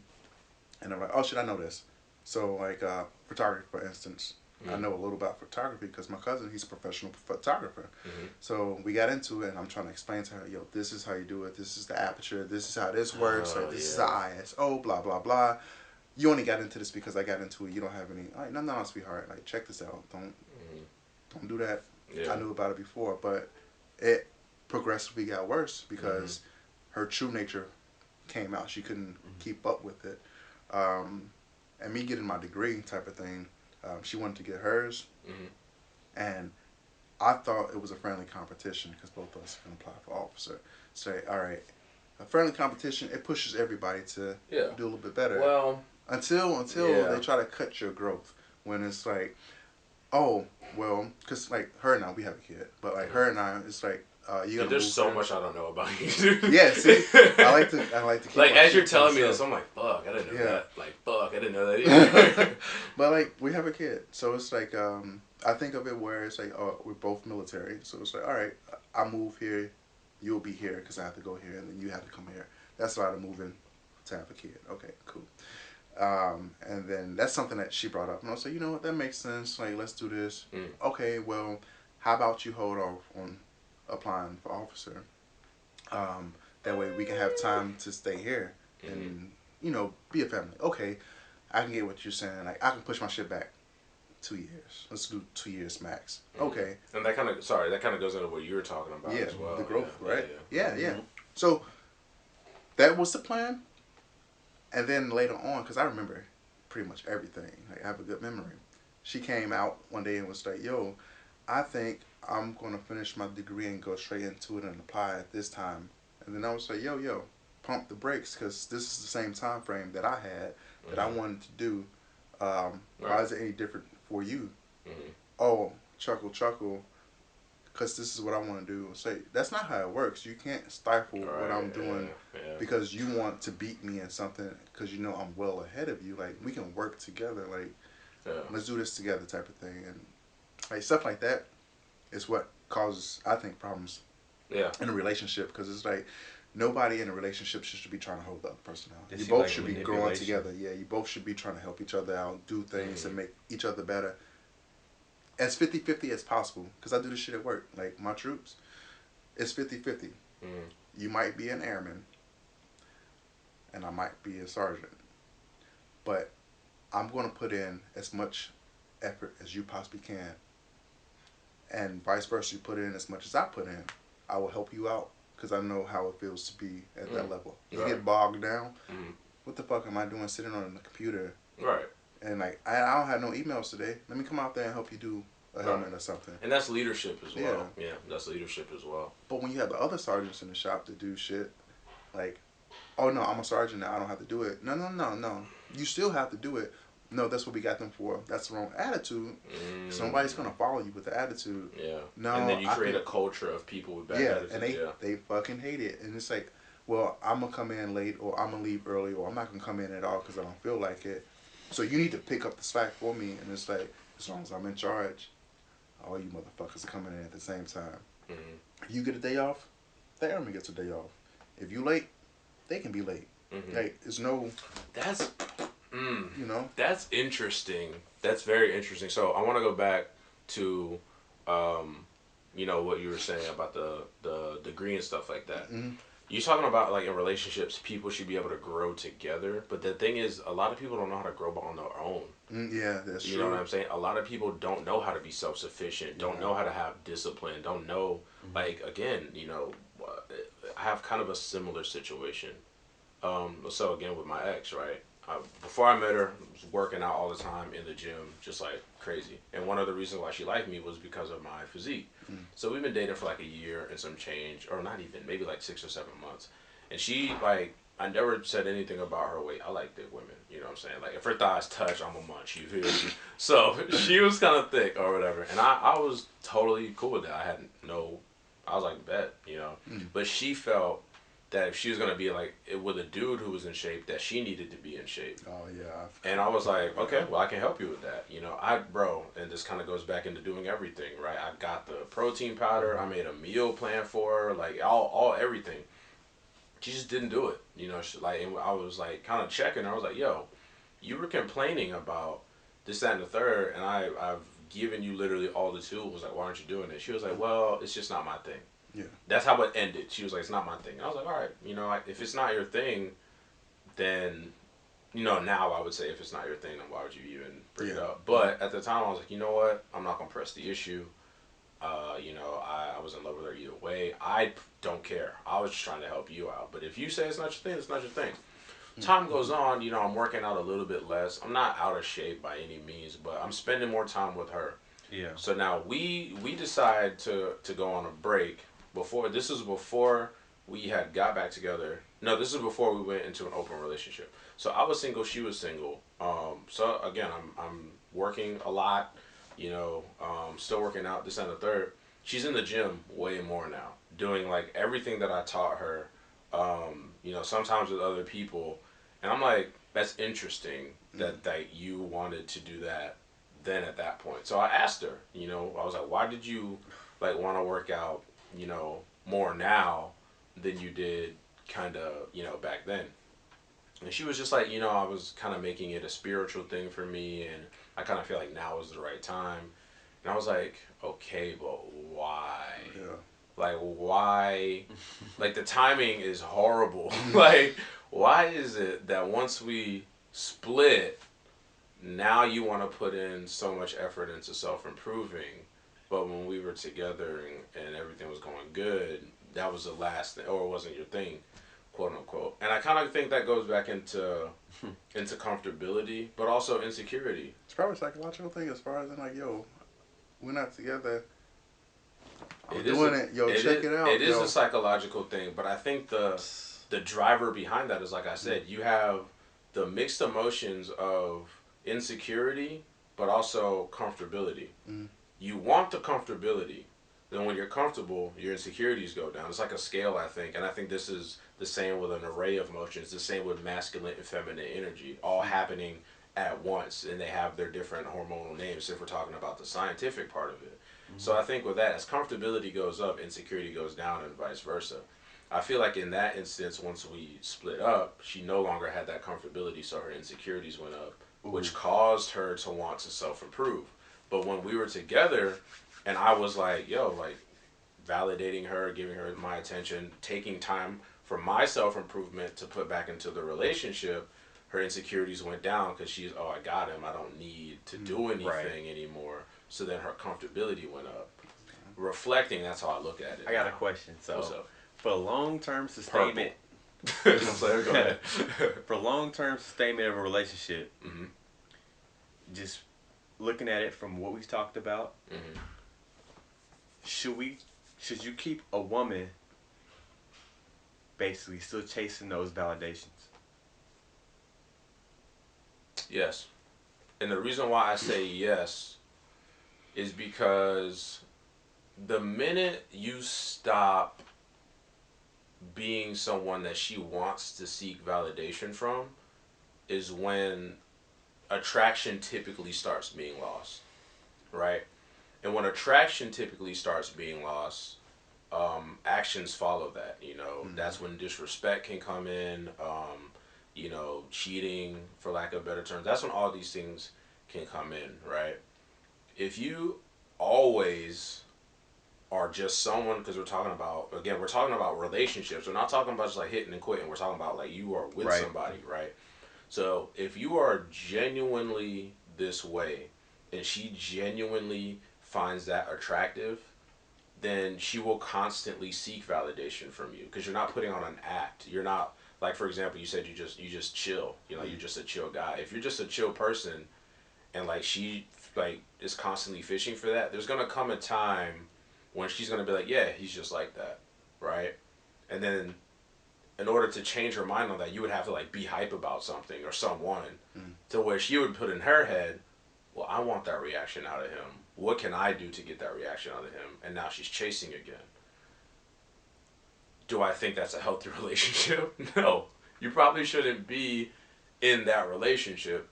and I'm like, oh shit, I know this. So like, photography, for instance, I know a little about photography because my cousin, he's a professional photographer. So we got into it, and I'm trying to explain to her, yo, this is how you do it, this is the aperture, this is how this works, like, this is the ISO, blah blah blah. You only got into this because I got into it. You don't have any. All right, no, sweetheart. Like, check this out. Don't do that. I knew about it before, but it progressively got worse because her true nature came out. She couldn't keep up with it. And me getting my degree type of thing, she wanted to get hers, and I thought it was a friendly competition because both of us can apply for officer. Say, all right, a friendly competition, it pushes everybody to do a little bit better. Well. Until they try to cut your growth, when it's like, oh, well, because like her and I, we have a kid, but like her and I, it's like, you gotta there's so much I don't know about you. Yeah, see, I like to keep like, as you're telling me this, I'm like, fuck, I didn't know that. Like, fuck, I didn't know that either. But like, we have a kid, so it's like, I think of it where it's like, oh, we're both military, so it's like, all right, I move here, you'll be here because I have to go here, and then you have to come here. That's a lot of moving to have a kid. Okay, cool. And then that's something that she brought up, and I was like, you know what, that makes sense. Like, let's do this. Okay, well, how about you hold off on applying for officer? That way we can have time to stay here and, you know, be a family. Okay, I can get what you're saying. Like, I can push my shit back 2 years. Let's do 2 years max. Okay. And that kind of goes into what you were talking about as well. The growth, right? Yeah. So that was the plan. And then later on, because I remember pretty much everything, like, I have a good memory. She came out one day and was like, yo, I think I'm going to finish my degree and go straight into it and apply at this time. And then I was like, yo, pump the brakes, because this is the same time frame that I had that I wanted to do. Why is it any different for you? Oh, chuckle, because this is what I want to do. Say, that's not how it works. You can't stifle what I'm doing because you want to beat me in something because you know I'm well ahead of you. Like, we can work together. Like, let's do this together type of thing. And like, stuff like that is what causes, I think, problems in a relationship, because it's like, nobody in a relationship should be trying to hold the other person out. You both should be growing together. Yeah, you both should be trying to help each other out, do things and make each other better. As 50-50 as possible, because I do this shit at work. Like, my troops, it's 50-50. You might be an airman, and I might be a sergeant, but I'm going to put in as much effort as you possibly can, and vice versa. You put in as much as I put in. I will help you out because I know how it feels to be at that level. You get bogged down. What the fuck am I doing sitting on the computer? Right. And like I don't have no emails today. Let me come out there and help you do a helmet or something. And that's leadership as well. Yeah, that's leadership as well. But when you have the other sergeants in the shop that do shit, like, oh no, I'm a sergeant now, I don't have to do it. No. You still have to do it. No, that's what we got them for. That's the wrong attitude. Somebody's gonna follow you with the attitude. Yeah. No, and then you create a culture of people with bad attitudes. And they fucking hate it. And it's like, well, I'm gonna come in late, or I'm gonna leave early, or I'm not gonna come in at all because I don't feel like it. So you need to pick up the slack for me. And it's like, as long as I'm in charge, all you motherfuckers are coming in at the same time. If you get a day off, the airman gets a day off. If you late, they can be late. Like, there's no. That's. You know. That's interesting. That's very interesting. So I want to go back to, you know, what you were saying about the degree and stuff like that. You're talking about, like, in relationships, people should be able to grow together. But the thing is, a lot of people don't know how to grow on their own. Yeah, that's true. You know what I'm saying? A lot of people don't know how to be self-sufficient, don't know how to have discipline, don't know, like, again, you know, I have kind of a similar situation. So, again, with my ex, right? Before I met her, I was working out all the time in the gym, just like crazy. And one of the reasons why she liked me was because of my physique. So we've been dating for like a year and some change, or not even, maybe like 6 or 7 months. And she, like, I never said anything about her weight. I like thick women, you know what I'm saying? Like, if her thighs touch, I'm a munch, you feel me? So she was kind of thick or whatever. And I was totally cool with that. I was like, bet, you know? But she felt that if she was going to be like with a dude who was in shape, that she needed to be in shape. Oh yeah. And I was like, okay, well, I can help you with that. You know, and this kind of goes back into doing everything, right? I got the protein powder. I made a meal plan for her, like everything. She just didn't do it. You know, and I was like kind of checking her. I was like, yo, you were complaining about this, that, and the third, and I've given you literally all the tools. Like, why aren't you doing it? She was like, well, it's just not my thing. Yeah. That's how it ended. She was like, it's not my thing. I was like, all right, you know, if it's not your thing, then, you know, now I would say if it's not your thing, then why would you even bring it up? But at the time, I was like, you know what? I'm not going to press the issue. You know, I was in love with her either way. I don't care. I was just trying to help you out. But if you say it's not your thing, it's not your thing. Time goes on, you know, I'm working out a little bit less. I'm not out of shape by any means, but I'm spending more time with her. Yeah. So now we decide to go on a break. This is before we had got back together. No, this is before we went into an open relationship. So I was single, she was single. So again, I'm working a lot, you know, still working out, this and the third. She's in the gym way more now, doing like everything that I taught her, you know, sometimes with other people. And I'm like, that's interesting that you wanted to do that then at that point. So I asked her, you know, I was like, why did you like want to work out, you know, more now than you did kind of, you know, back then? And she was just like, you know, I was kind of making it a spiritual thing for me, and I kind of feel like now is the right time. And I was like, okay, but why? Yeah. Like, why? Like, the timing is horrible. Like, why is it that once we split, now you want to put in so much effort into self-improving, but when we were together and everything was going good, that was the last thing, or it wasn't your thing, quote unquote. And I kind of think that goes back into comfortability, but also insecurity. It's probably a psychological thing as far as in like, yo, we're not together. I'm doing it. Yo, check it out. It is a psychological thing, but I think the driver behind that is, like I said, you have the mixed emotions of insecurity, but also comfortability. You want the comfortability. Then when you're comfortable, your insecurities go down. It's like a scale, I think. And I think this is the same with an array of emotions. The same with masculine and feminine energy, all happening at once. And they have their different hormonal names if we're talking about the scientific part of it. So I think with that, as comfortability goes up, insecurity goes down, and vice versa. I feel like in that instance, once we split up, she no longer had that comfortability, so her insecurities went up, which caused her to want to self-improve. But when we were together, and I was like, yo, like, validating her, giving her my attention, taking time for my self improvement to put back into the relationship, her insecurities went down because she's, oh, I got him. I don't need to do anything anymore. So then her comfortability went up. Reflecting, that's how I look at it. I got a question. So, what's up? For long-term sustainment, Go ahead. for long-term sustainment of a relationship, Mm-hmm. just looking at it from what we talked about, Mm-hmm. should you keep a woman basically still chasing those validations? Yes. And the reason why I say yes is because the minute you stop being someone that she wants to seek validation from is when attraction typically starts being lost, right? And when attraction typically starts being lost, actions follow that. That's when disrespect can come in. Cheating, for lack of better terms. That's when all these things can come in, right? If you always are just someone, because we're talking about relationships. We're not talking about just like hitting and quitting. We're talking about like you are with somebody, right? So if you are genuinely this way and she genuinely finds that attractive, then she will constantly seek validation from you because you're not putting on an act. You're not, like, for example, you said you just chill. You're just a chill guy. If you're just a chill person and like she like is constantly fishing for that, there's gonna come a time when she's gonna be like, yeah, he's just like that, right? And then in order to change her mind on that, you would have to like be hype about something or someone to where she would put in her head, well, I want that reaction out of him. What can I do to get that reaction out of him? And now she's chasing again. Do I think that's a healthy relationship? No. You probably shouldn't be in that relationship.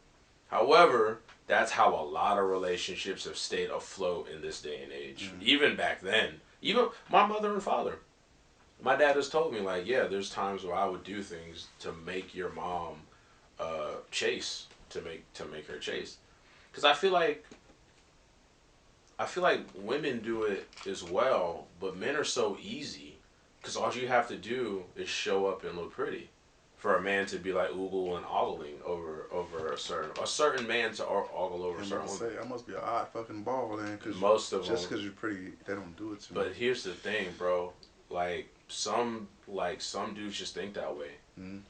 However, that's how a lot of relationships have stayed afloat in this day and age. Even back then. Even my mother and father. My dad has told me, like, yeah, there's times where I would do things to make your mom chase, to make her chase. Because I feel like women do it as well, but men are so easy. Because all you have to do is show up and look pretty. For a man to be like oogle and ogling over a certain man to ogle over a certain woman. I must be an odd fucking ball then, cause most of just them, because you're pretty, they don't do it to me. But here's the thing, bro. Like some dudes just think that way.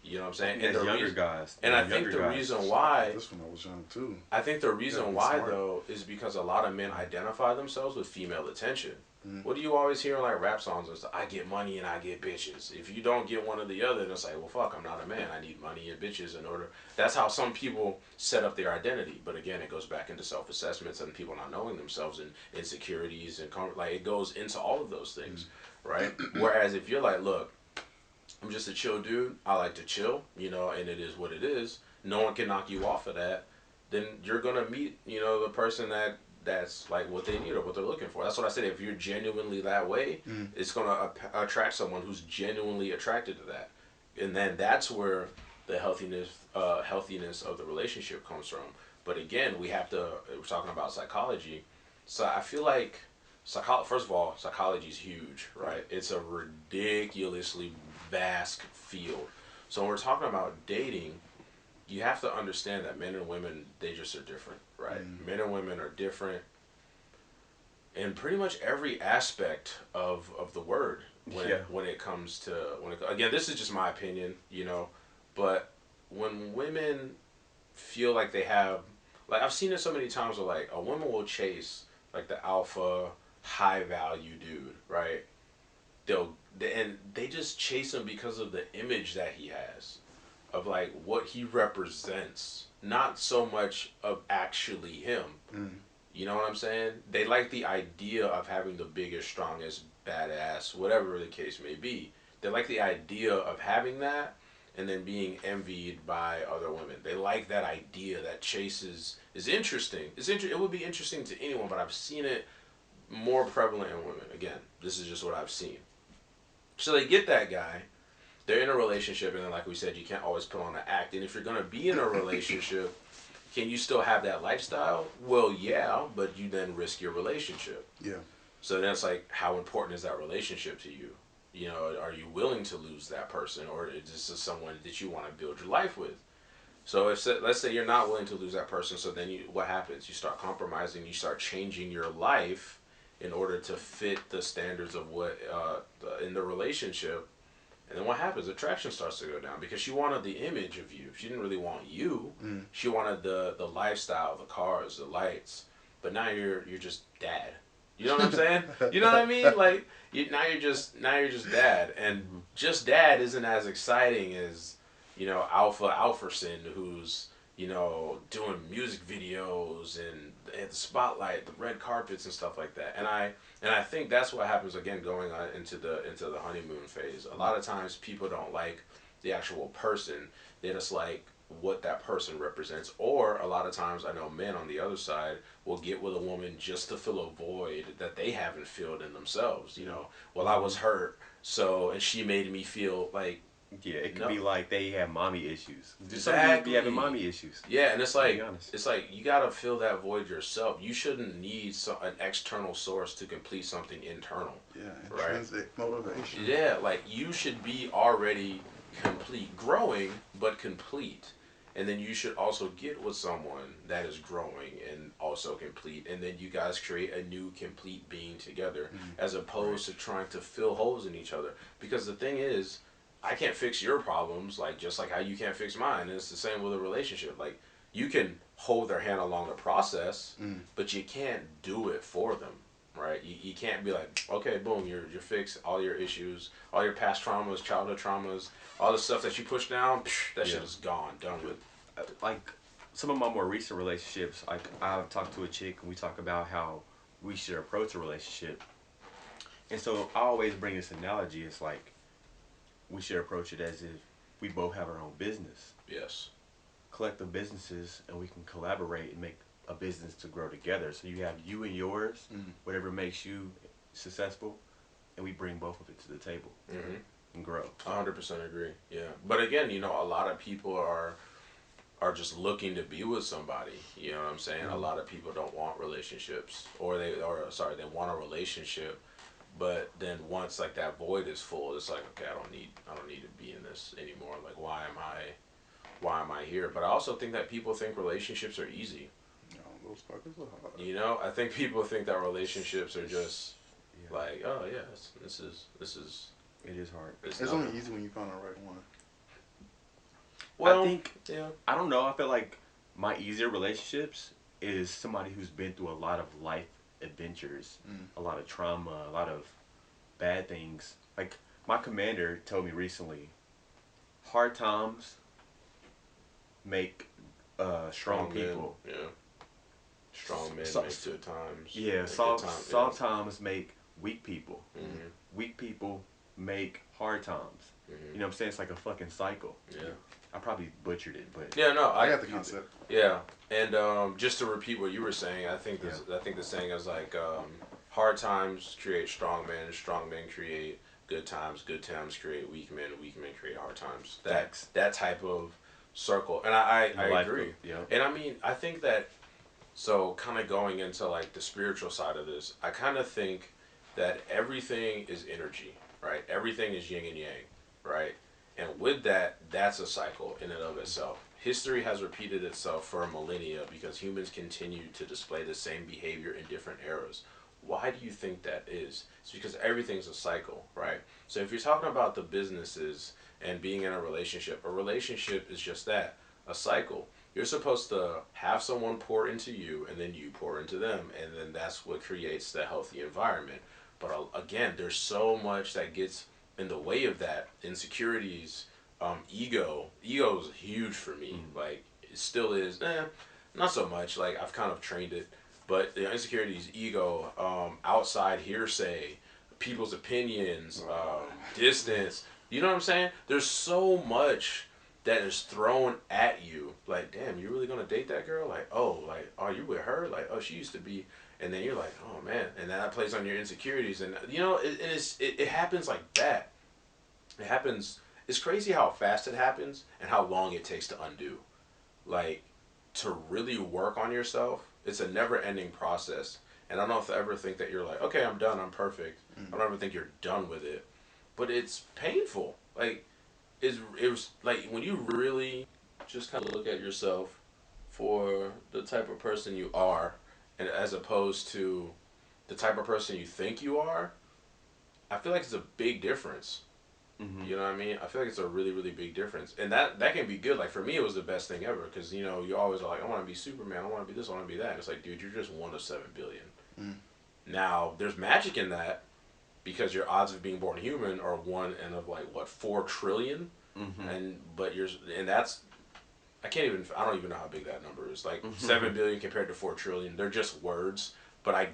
You know what I'm saying? And the younger guys. And I think the reason why. This when I was young too. I think the reason why though is because a lot of men identify themselves with female attention. What do you always hear in like rap songs and stuff? I get money and I get bitches. If you don't get one or the other, then it's like, well, fuck, I'm not a man. I need money and bitches in order. That's how some people set up their identity. But again, it goes back into self-assessments and people not knowing themselves and insecurities and like it goes into all of those things, right? Whereas if you're like, look, I'm just a chill dude. I like to chill, and it is what it is. No one can knock you off of that. Then you're gonna meet, the person that's like what they need or what they're looking for. That's what I said. If you're genuinely that way, it's gonna attract someone who's genuinely attracted to that, and then that's where the healthiness of the relationship comes from. But again, we're talking about psychology, so I feel like first of all, psychology is huge, right? It's a ridiculously vast field. So when we're talking about dating, you have to understand that men and women, they just are different, right? Men and women are different in pretty much every aspect of the word when it comes to again, this is just my opinion, but when women feel like they have, like I've seen it so many times where like a woman will chase like the alpha high value dude, right? They just chase him because of the image that he has, of like what he represents, not so much of actually him. You know what I'm saying? They like the idea of having the biggest, strongest, badass, whatever the case may be. They like the idea of having that and then being envied by other women. They like that idea. That chase is interesting. It would be interesting to anyone, but I've seen it more prevalent in women. Again, this is just what I've seen. So they get that guy. They're in a relationship, and then like we said, you can't always put on an act. And if you're going to be in a relationship, can you still have that lifestyle? Well, yeah, but you then risk your relationship. Yeah. So then it's like, how important is that relationship to you? You know, are you willing to lose that person, or is this someone that you want to build your life with? So if let's say you're not willing to lose that person, so then what happens? You start compromising. You start changing your life in order to fit the standards of what in the relationship. And then what happens? Attraction starts to go down because she wanted the image of you. She didn't really want you. She wanted the lifestyle, the cars, the lights. But now you're just dad. You know what I'm saying? You know what I mean? Like now you're just dad, and just dad isn't as exciting as, you know, Alpherson, who's, you know, doing music videos and at the spotlight, the red carpets and stuff like that. And I think that's what happens again going on into the honeymoon phase. A lot of times people don't like the actual person. They just like what that person represents. Or a lot of times I know men on the other side will get with a woman just to fill a void that they haven't filled in themselves. You know, well, I was hurt, so, and she made me feel like. Yeah, it could be like they have mommy issues. Exactly. Be having mommy issues. Yeah, and it's like you gotta fill that void yourself. You shouldn't need an external source to complete something internal. Yeah, right? Intrinsic motivation. Yeah, like you should be already complete, growing but complete, and then you should also get with someone that is growing and also complete, and then you guys create a new complete being together, as opposed to trying to fill holes in each other. Because the thing is, I can't fix your problems, like just like how you can't fix mine. And it's the same with a relationship. Like you can hold their hand along the process, but you can't do it for them, right? You can't be like, okay, boom, you're fixed. All your issues, all your past traumas, childhood traumas, all the stuff that you pushed down, that shit is gone, done with. Like some of my more recent relationships, like I've talked to a chick and we talk about how we should approach a relationship. And so I always bring this analogy. It's like, we should approach it as if we both have our own business. Yes. Collective businesses, and we can collaborate and make a business to grow together. So you have you and yours, whatever makes you successful, and we bring both of it to the table and grow. 100% agree. Yeah, but again, you know, a lot of people are just looking to be with somebody. You know what I'm saying? A lot of people don't want relationships, or they want a relationship. But then once like that void is full, it's like, okay, I don't need to be in this anymore. Like why am I here? But I also think that people think relationships are easy. No, those fuckers are hard. You know, I think people think that relationships are just like, oh yeah, this is. It is hard. It's only easy when you find the right one. Well, I think I don't know. I feel like my easier relationships is somebody who's been through a lot of life adventures, a lot of trauma, a lot of bad things. Like my commander told me recently, hard times make strong people. Men, yeah. Strong men make good times. Yeah, soft times make weak people. Weak people make hard times. You know what I'm saying? It's like a fucking cycle. Yeah. I probably butchered it, but yeah, no, I got the concept. Yeah, and just to repeat what you were saying, I think the saying is like, hard times create strong men create good times create weak men create hard times. That type of circle, and I agree. Yeah. And I mean, I think that, so kind of going into like the spiritual side of this, I kind of think that everything is energy, right? Everything is yin and yang, right? And with that, that's a cycle in and of itself. History has repeated itself for millennia because humans continue to display the same behavior in different eras. Why do you think that is? It's because everything's a cycle, right? So if you're talking about the businesses and being in a relationship is just that, a cycle. You're supposed to have someone pour into you, and then you pour into them, and then that's what creates the healthy environment. But again, there's so much that gets in the way of that. Insecurities, ego is huge for me. Like it still is, not so much. Like I've kind of trained it, but the insecurities, ego, outside hearsay, people's opinions, distance. You know what I'm saying? There's so much that is thrown at you. Like, damn, you really gonna date that girl? Like, oh, you with her? Like, oh, she used to be. And then you're like, oh man, and then that plays on your insecurities, and you know, it happens like that. It happens. It's crazy how fast it happens and how long it takes to undo. Like, to really work on yourself, it's a never-ending process. And I don't ever think that you're like, okay, I'm done, I'm perfect. I don't ever think you're done with it. but it's painful. Like it was like when you really just kind of look at yourself for the type of person you are, and as opposed to the type of person you think you are, I feel like it's a big difference. Mm-hmm. You know what I mean? I feel like it's a really, really big difference, and that can be good. Like for me, it was the best thing ever because you always are like, I want to be Superman, I want to be this, I want to be that. And it's like, dude, you're just 1 of 7 billion. Mm. Now there's magic in that because your odds of being born human are 1 in 4 trillion, Mm-hmm. and that's I don't even know how big that number is. Like Mm-hmm. 7 billion compared to 4 trillion, they're just words. But I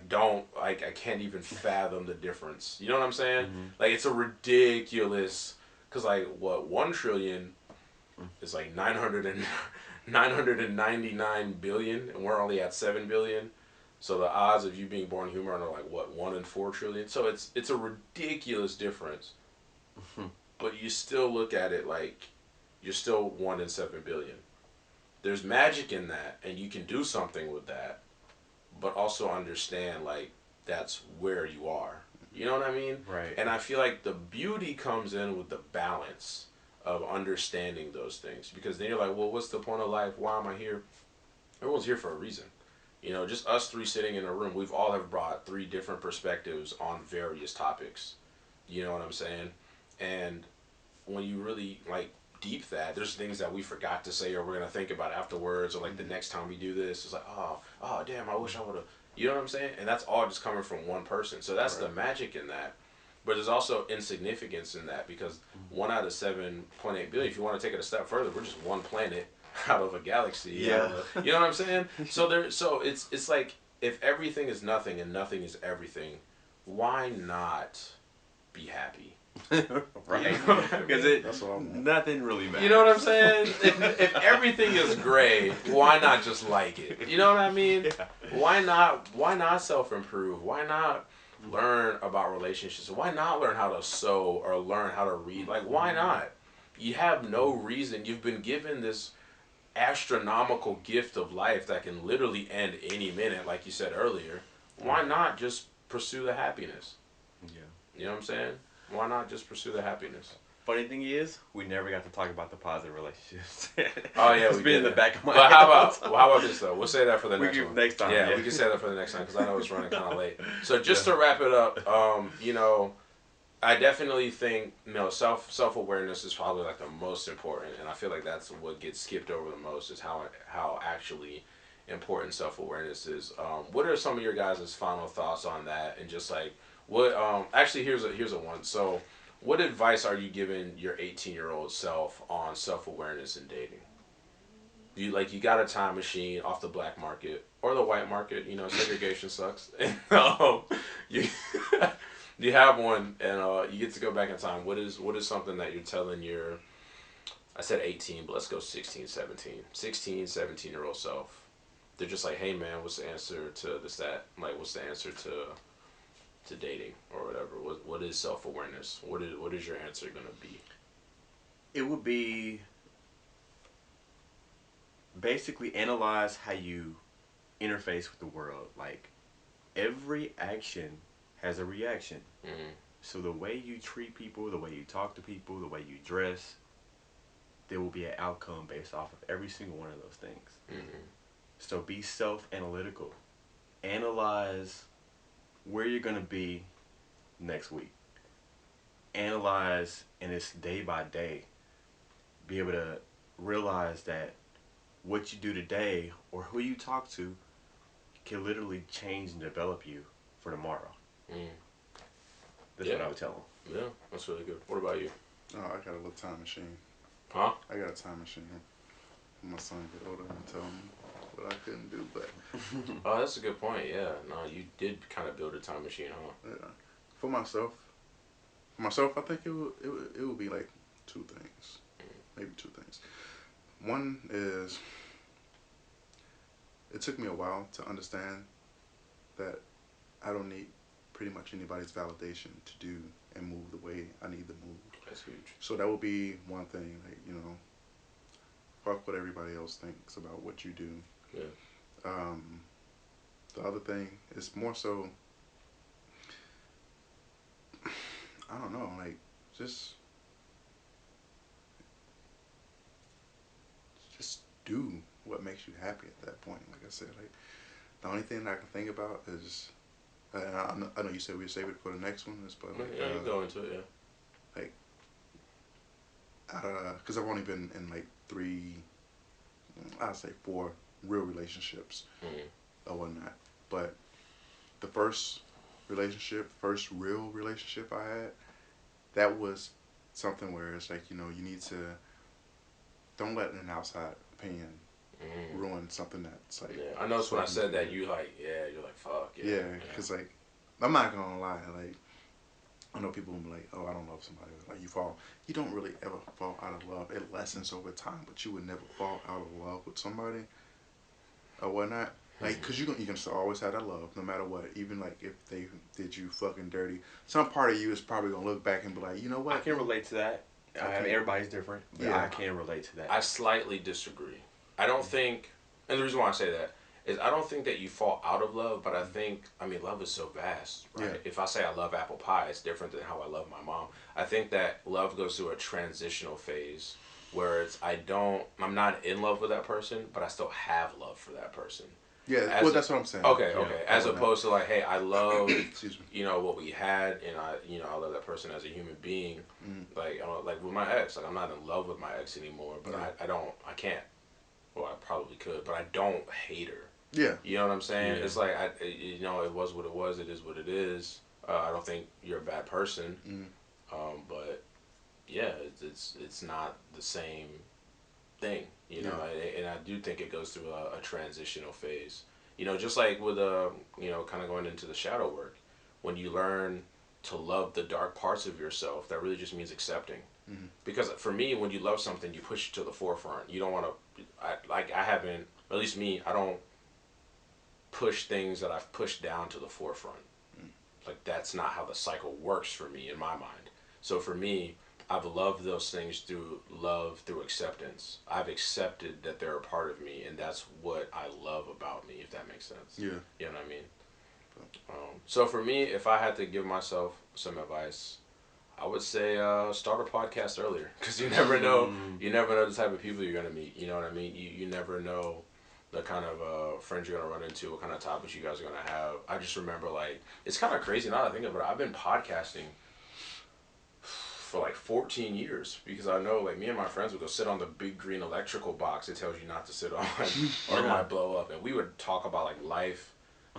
can't even fathom the difference. You know what I'm saying? Mm-hmm. Like it's a ridiculous, cause like what 1 trillion is like 999 billion, and we're only at 7 billion. So the odds of you being born human are like what 1 in 4 trillion. So it's a ridiculous difference. Mm-hmm. But you still look at it like you're still 1 in 7 billion. There's magic in that, and you can do something with that, but also understand like that's where you are. You know what I mean? Right. And I feel like the beauty comes in with the balance of understanding those things, because then you're like, well, what's the point of life? Why am I here? Everyone's here for a reason. Just us three sitting in a room, we've all have brought three different perspectives on various topics. You know what I'm saying? And when you really like deep that, there's things that we forgot to say or we're gonna think about afterwards, or like the next time we do this, it's like, oh damn, I wish I would have. You know what I'm saying? And that's all just coming from one person. So that's the Right. magic in that. But there's also insignificance in that because 1 out of 7.8 billion. If you want to take it a step further, we're just one planet out of a galaxy. Yeah. You know what I'm saying? So it's like if everything is nothing and nothing is everything, why not be happy? Right. You know what I Because mean? That's what I want. nothing really matters. You know what I'm saying? If everything is gray, why not just like it? You know what I mean? Yeah. Why not self improve? Why not learn about relationships? Why not learn how to sew or learn how to read? Like why not? You have no reason. You've been given this astronomical gift of life that can literally end any minute, like you said earlier. Why not just pursue the happiness? Yeah. You know what I'm saying? Why not just pursue the happiness? Funny thing is, we never got to talk about the positive relationships. Oh yeah, It's we been in did. the back of my But head. how about this though? We'll say that for the We next can- one. next time, Yeah, yeah. we can say that for the next time because I know it's running kind of late. So just Yeah. to wrap it up, I definitely think self awareness is probably like the most important, and I feel like that's what gets skipped over the most is how actually important self awareness is. What are some of your guys' final thoughts on that, and just like what? Actually, here's a one. So, what advice are you giving your 18-year-old self on self awareness and dating? You got a time machine off the black market or the white market. Segregation sucks. You you have one, and you get to go back in time. What is something that you're telling your, I said 18, but let's go 16, 17. 16, 17-year-old self. They're just like, hey man, what's the answer to this, that? Like, what's the answer to dating or whatever? What is self awareness? What is your answer gonna be? It would be basically analyze how you interface with the world. Like every action has a reaction. Mm-hmm. So the way you treat people, the way you talk to people, the way you dress, there will be an outcome based off of every single one of those things. Mm-hmm. So be self-analytical. Analyze where you're going to be next week. Analyze, and it's day by day. Be able to realize that what you do today or who you talk to can literally change and develop you for tomorrow. Mm. That's what I would tell them. Yeah, that's really good. What about you? Oh, I got a little time machine. Huh? I got a time machine. When my son get older and tell him what I couldn't do, but Oh, that's a good point. Yeah, no, you did kind of build a time machine, huh? yeah. For myself, I think it would be like two things, maybe two things. One is it took me a while to understand that I don't need pretty much anybody's validation to do and move the way I need to move. That's huge. So that would be one thing, like, fuck what everybody else thinks about what you do. Yeah. The other thing is more so, I don't know, like, just do what makes you happy at that point. Like I said, like the only thing that I can think about is, and I know you said we'd save it for the next one, but like, yeah, you go into it, yeah. Like, because I've only been in like 3, I'd say 4 real relationships or whatnot. But the first real relationship I had, that was something where it's like, you know, you need to, don't let an outside opinion ruin something that's like. Yeah, I noticed when I said that, you're like, fuck. Yeah, because like, I'm not gonna lie, like, I know people will be like, oh, I don't love somebody. Like, you don't really ever fall out of love. It lessens over time, but you would never fall out of love with somebody or whatnot. Like, because you can still always have that love, no matter what. Even, like, if they did you fucking dirty, some part of you is probably going to look back and be like, you know what? I can relate to that. Okay. I mean, everybody's different, but yeah. I can relate to that. I slightly disagree. I don't think, and the reason why I say that is I don't think that you fall out of love, but I mean, love is so vast, right? Yeah. If I say I love apple pie, it's different than how I love my mom. I think that love goes through a transitional phase where I'm not in love with that person, but I still have love for that person. Yeah, well, that's what I'm saying. Okay. As opposed to like, hey, I love, you know, what we had, and I love that person as a human being. Like with my ex, like I'm not in love with my ex anymore, but I can't. Well, I probably could, but I don't hate her. Yeah. You know what I'm saying? Yeah. It's like, it was what it was. It is what it is. I don't think you're a bad person. But yeah, it's not the same thing, you know, and I do think it goes through a transitional phase. You know, just like with, kind of going into the shadow work, when you learn to love the dark parts of yourself, that really just means accepting. Because for me, when you love something, you push it to the forefront. You don't want to, I haven't, at least me, I don't push things that I've pushed down to the forefront. Like, that's not how the cycle works for me in my mind. So for me, I've loved those things through love, through acceptance. I've accepted that they're a part of me, and that's what I love about me, if that makes sense. Yeah. You know what I mean? So for me, if I had to give myself some advice, I would say start a podcast earlier, because you never know. You never know the type of people you're going to meet. You know what I mean? You never know the kind of friends you're going to run into, what kind of topics you guys are going to have. I just remember, like, it's kind of crazy now that I think of it. I've been podcasting for like 14 years, because I know, like, me and my friends would go sit on the big green electrical box it tells you not to sit on or it might blow up, and we would talk about like life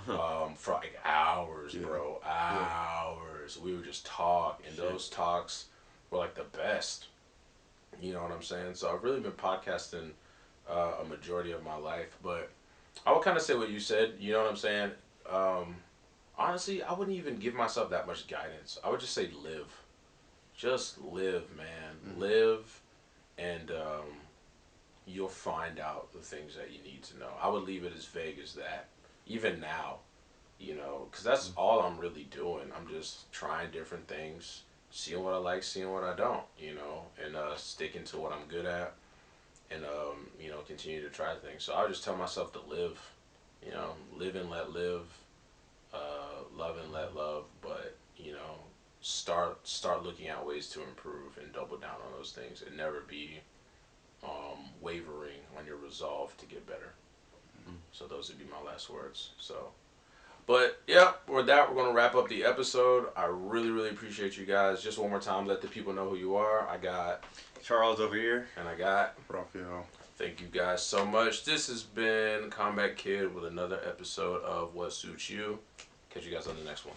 for like hours, bro. Hours. We would just talk, and those talks were like the best. You know what I'm saying? So I've really been podcasting a majority of my life, but I would kind of say what you said. You know what I'm saying? Honestly, I wouldn't even give myself that much guidance. I would just say live. Just live, man. Live, and you'll find out the things that you need to know. I would leave it as vague as that. Even now, you know, because that's all I'm really doing. I'm just trying different things, seeing what I like, seeing what I don't, you know, and sticking to what I'm good at, and, continue to try things. So I would just tell myself to live, you know, live and let live, love and let love, but, you know, start looking at ways to improve and double down on those things, and never be wavering on your resolve to get better. So those would be my last words. So, but yeah, with that, we're going to wrap up the episode. I really, really appreciate you guys. Just one more time, let the people know who you are. I got Charles over here, and I got Raphael. Thank you guys so much. This has been Combat Kid with another episode of What Suits You. Catch you guys on the next one.